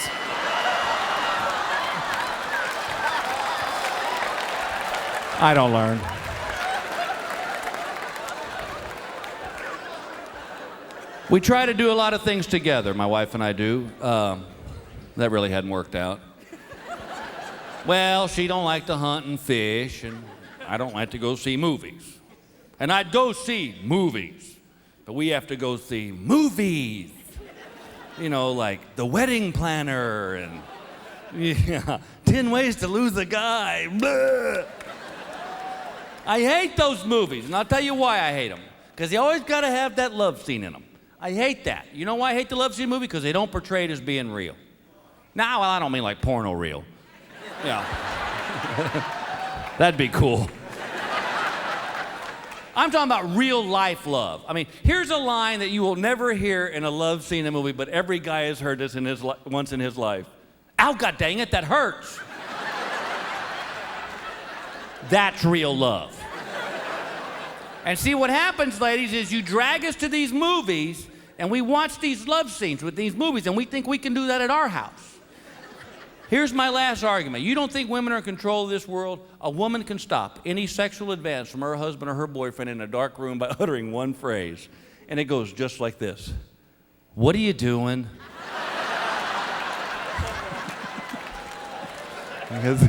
I don't learn. We try to do a lot of things together, my wife and I do. That really hadn't worked out. Well, she don't like to hunt and fish, and I don't like to go see movies. And I'd go see movies, but we have to go see movies. You know, like The Wedding Planner and 10 Ways to Lose a Guy. Blah. I hate those movies, and I'll tell you why I hate them. Because they always got to have that love scene in them. I hate that. You know why I hate the love scene movie? Because they don't portray it as being real. Now, well, I don't mean like porno real. Yeah. That'd be cool. I'm talking about real life love. I mean, here's a line that you will never hear in a love scene in a movie, but every guy has heard this once in his life. Ow, God dang it, that hurts. That's real love. And see, what happens, ladies, is you drag us to these movies, and we watch these love scenes with these movies, and we think we can do that at our house. Here's my last argument. You don't think women are in control of this world? A woman can stop any sexual advance from her husband or her boyfriend in a dark room by uttering one phrase. And it goes just like this. What are you doing? Because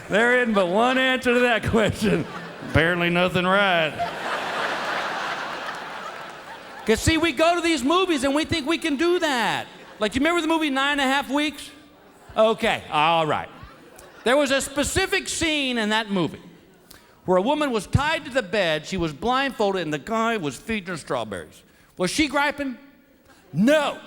there isn't but one answer to that question. Apparently nothing right. Because see, we go to these movies and we think we can do that. Like, you remember the movie 9.5 Weeks? Okay, all right. There was a specific scene in that movie where a woman was tied to the bed, she was blindfolded, and the guy was feeding her strawberries. Was she griping? No.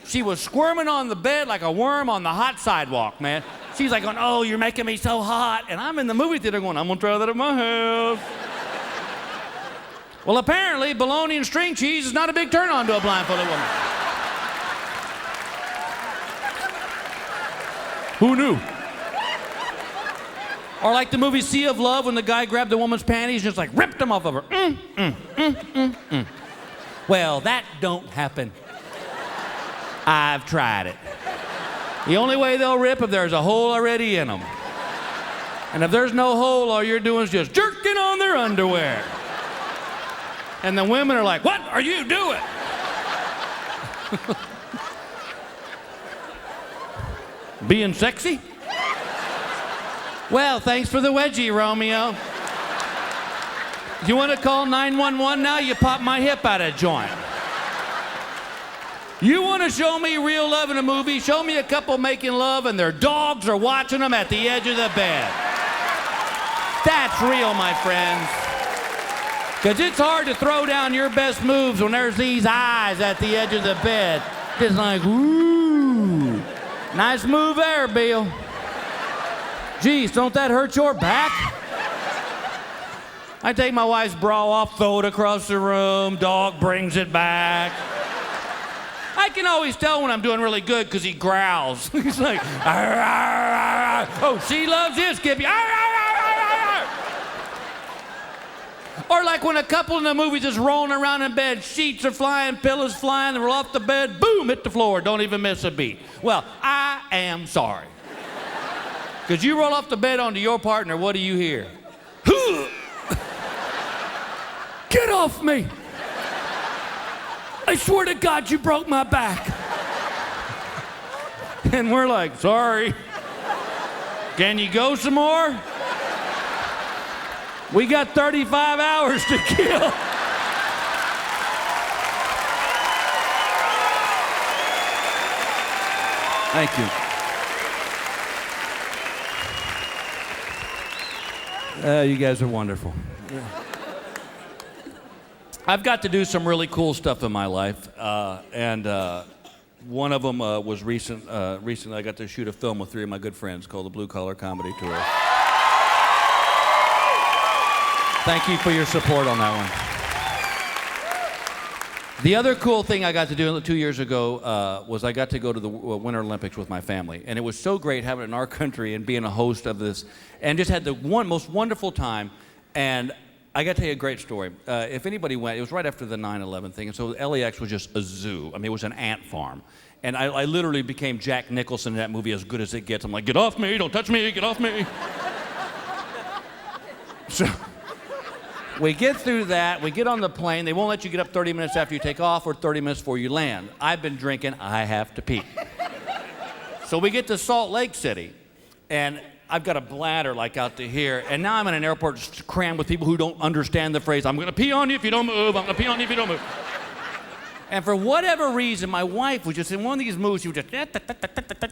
She was squirming on the bed like a worm on the hot sidewalk, man. She's like going, oh, you're making me so hot. And I'm in the movie theater going, I'm gonna try that at my house. Well, apparently, bologna and string cheese is not a big turn on to a blindfolded woman. Who knew? Or like the movie Sea of Love when the guy grabbed the woman's panties and just like ripped them off of her. Well, that don't happen. I've tried it. The only way they'll rip if there's a hole already in them. And if there's no hole, all you're doing is just jerking on their underwear. And the women are like, what are you doing? Being sexy? Well, thanks for the wedgie, Romeo. You want to call 911 now? You pop my hip out of joint. You want to show me real love in a movie? Show me a couple making love and their dogs are watching them at the edge of the bed. That's real, my friends. Because it's hard to throw down your best moves when there's these eyes at the edge of the bed. Just like, ooh. Nice move there, Bill. Geez, don't that hurt your back? I take my wife's bra off, throw it across the room, dog brings it back. I can always tell when I'm doing really good because he growls. He's like, arr, arr, arr. Oh, she loves this, Skippy. Arr, arr, arr, arr, arr. Or like when a couple in the movie just rolling around in bed, sheets are flying, pillows flying, they roll off the bed, boom, hit the floor, don't even miss a beat. Well, I am sorry. Because you roll off the bed onto your partner, what do you hear? Get off me! I swear to God you broke my back. And we're like, sorry. Can you go some more? We got 35 hours to kill. Thank you. You guys are wonderful. Yeah. I've got to do some really cool stuff in my life, and one of them was recently I got to shoot a film with 3 of my good friends called the Blue Collar Comedy Tour. Thank you for your support on that one. The other cool thing I got to do 2 years ago was I got to go to the Winter Olympics with my family, and it was so great having it in our country and being a host of this, and just had the most wonderful time. And I got to tell you a great story. If anybody went, it was right after the 9/11 thing, and so LAX was just a zoo. I mean, it was an ant farm. And I literally became Jack Nicholson in that movie, As Good as It Gets. I'm like, get off me, don't touch me, get off me. So we get through that, we get on the plane. They won't let you get up 30 minutes after you take off or 30 minutes before you land. I've been drinking, I have to pee. So we get to Salt Lake City, and I've got a bladder like out to here, and now I'm in an airport crammed with people who don't understand the phrase, I'm gonna pee on you if you don't move, I'm gonna pee on you if you don't move. And for whatever reason, my wife was just in one of these moves, she would just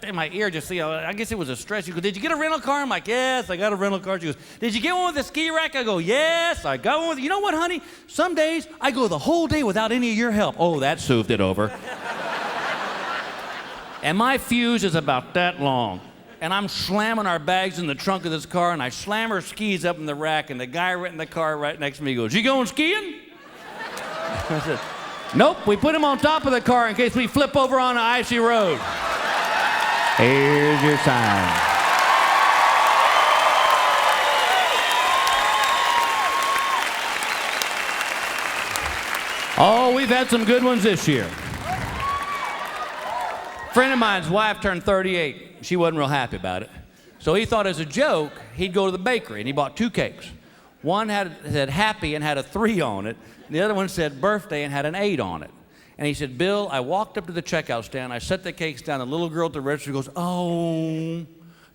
in my ear, just see, I guess it was a stress. She goes, did you get a rental car? I'm like, yes, I got a rental car. She goes, did you get one with a ski rack? I go, yes, I got one with, you know what, honey? Some days, I go the whole day without any of your help. Oh, that soothed it over. And my fuse is about that long. and I'm slamming our bags in the trunk of this car, and I slam her skis up in the rack, and the guy right in the car right next to me goes, "You going skiing?" I said, "Nope, we put him on top of the car in case we flip over on an icy road." Here's your sign. Oh, we've had some good ones this year. A friend of mine's wife turned 38. She wasn't real happy about it. So he thought as a joke, he'd go to the bakery, and he bought 2 cakes. One said happy and had a 3 on it. And the other one said birthday and had an 8 on it. And he said, "Bill, I walked up to the checkout stand. I set the cakes down. The little girl at the register goes, 'Oh,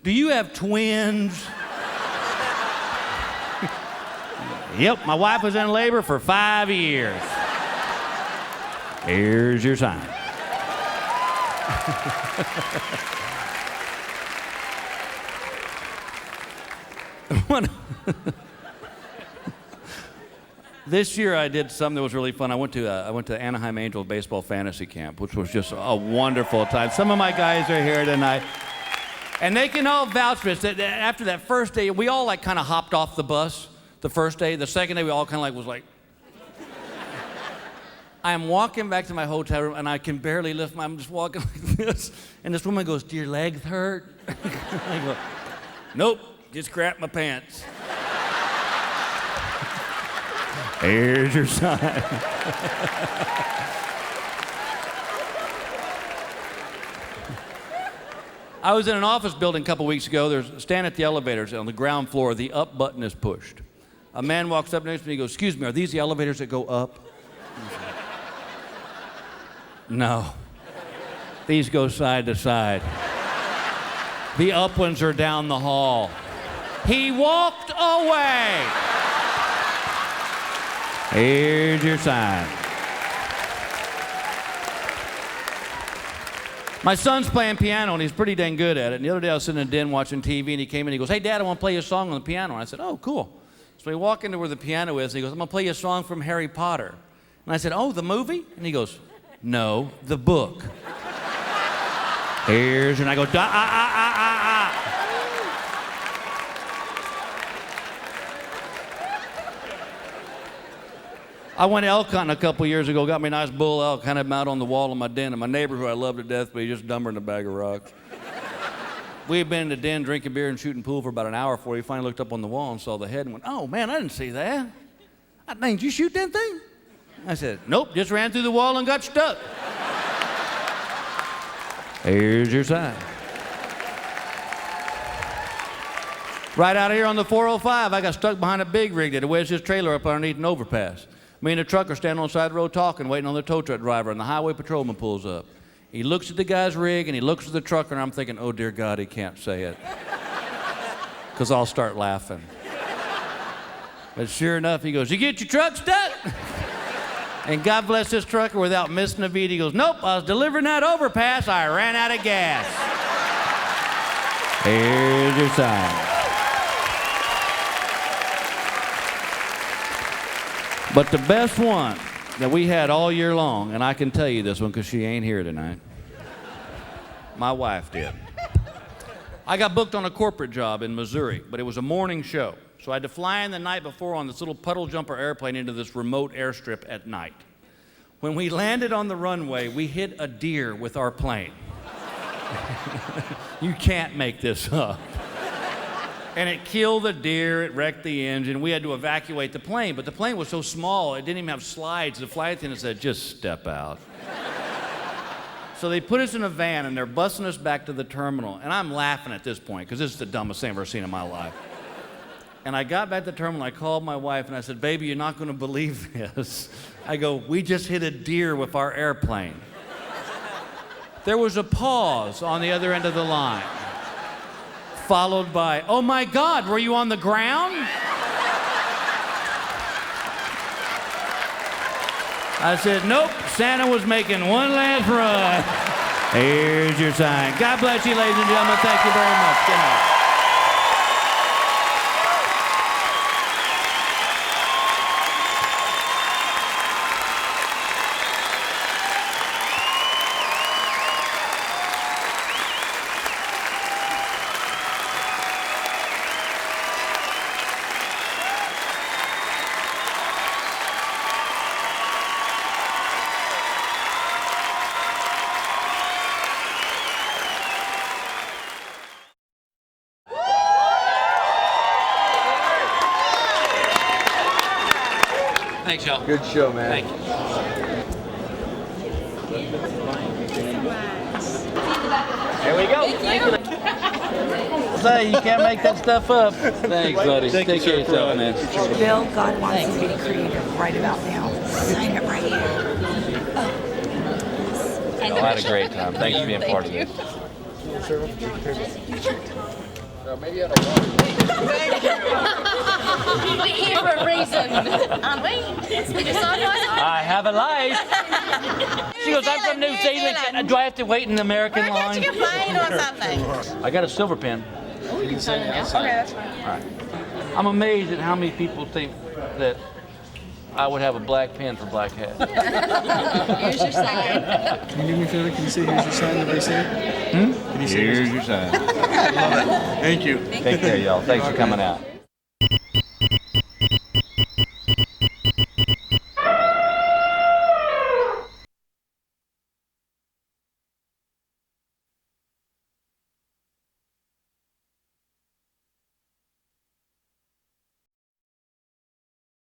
do you have twins?'" "Yep, my wife was in labor for 5 years." Here's your sign. This year I did something that was really fun. I went to Anaheim Angels baseball fantasy camp, which was just a wonderful time. Some of my guys are here tonight, and they can all vouch for this. That after that first day, we all like kind of hopped off the bus. The first day, the second day, we all kind of like was like. I'm walking back to my hotel room, and I can barely lift I'm just walking like this, and this woman goes, "Do your legs hurt?" I go, "Nope, just crapped my pants." Here's your sign. I was in an office building a couple weeks ago. There's stand at the elevators on the ground floor. The up button is pushed. A man walks up next to me and goes, "Excuse me, are these the elevators that go up?" "No. These go side to side. The up ones are down the hall." He walked away. Here's your sign. My son's playing piano, and he's pretty dang good at it. And the other day I was sitting in the den watching TV, and he came in and he goes, "Hey, Dad, I want to play you a song on the piano." And I said, "Oh, cool." So we walk into where the piano is, and he goes, "I'm going to play you a song from Harry Potter." And I said, "Oh, the movie?" And he goes, "No, the book." Here's, and I go, I went elk hunting a couple years ago, got me a nice bull elk, kind of him out on the wall of my den, and my neighbor, who I love to death, but he's just dumber than a bag of rocks. We had been in the den drinking beer and shooting pool for about an hour before he finally looked up on the wall and saw the head and went, "Oh, man, I didn't see that. Did you shoot that thing?" I said, "Nope, just ran through the wall and got stuck." Here's your sign. Right out here on the 405, I got stuck behind a big rig that wedged his trailer up underneath an overpass. Me and the trucker standing on the side of the road talking, waiting on the tow truck driver, and the highway patrolman pulls up. He looks at the guy's rig, and he looks at the trucker, and I'm thinking, "Oh, dear God, he can't say it." Because I'll start laughing. But sure enough, he goes, "You get your truck stuck?" And God bless this trucker, without missing a beat, he goes, "Nope, I was delivering that overpass. I ran out of gas." Here's your sign. But the best one that we had all year long, and I can tell you this one because she ain't here tonight, my wife did. I got booked on a corporate job in Missouri, but it was a morning show. So I had to fly in the night before on this little puddle jumper airplane into this remote airstrip at night. When we landed on the runway, we hit a deer with our plane. You can't make this up. And it killed the deer, it wrecked the engine. We had to evacuate the plane, but the plane was so small, it didn't even have slides. The flight attendant said, "Just step out." So they put us in a van, and they're busing us back to the terminal. And I'm laughing at this point, because this is the dumbest thing I've ever seen in my life. And I got back to the terminal, I called my wife, and I said, "Baby, you're not going to believe this." I go, "We just hit a deer with our airplane." There was a pause on the other end of the line, followed by, "Oh my God, were you on the ground?" I said, "Nope, Santa was making one last run." Here's your sign. God bless you, ladies and gentlemen. Thank you very much. Good night. Thanks, y'all. Good show, man. Thank you. There we go. Thank you. Say, you can't make that stuff up. Thanks, buddy. Take care of yourself, man. Bill, God wants you to be creative right about now. Sign it right here. I had a great time. Thanks for being part of this. We're here for a reason, aren't we? We decided I have a life. She goes, I'm from New Zealand. Do I have to wait in the American line? a plane or something. I got a silver pen. Oh, you can sign it now. Okay, that's fine. All right. I'm amazed at how many people think that I would have a black pen for black hat. Here's your sign. Can you do me a favor? Can you say here's your sign that they say? Can you say here's your sign? Love it. Thank you. Take care, y'all. Thanks for coming out.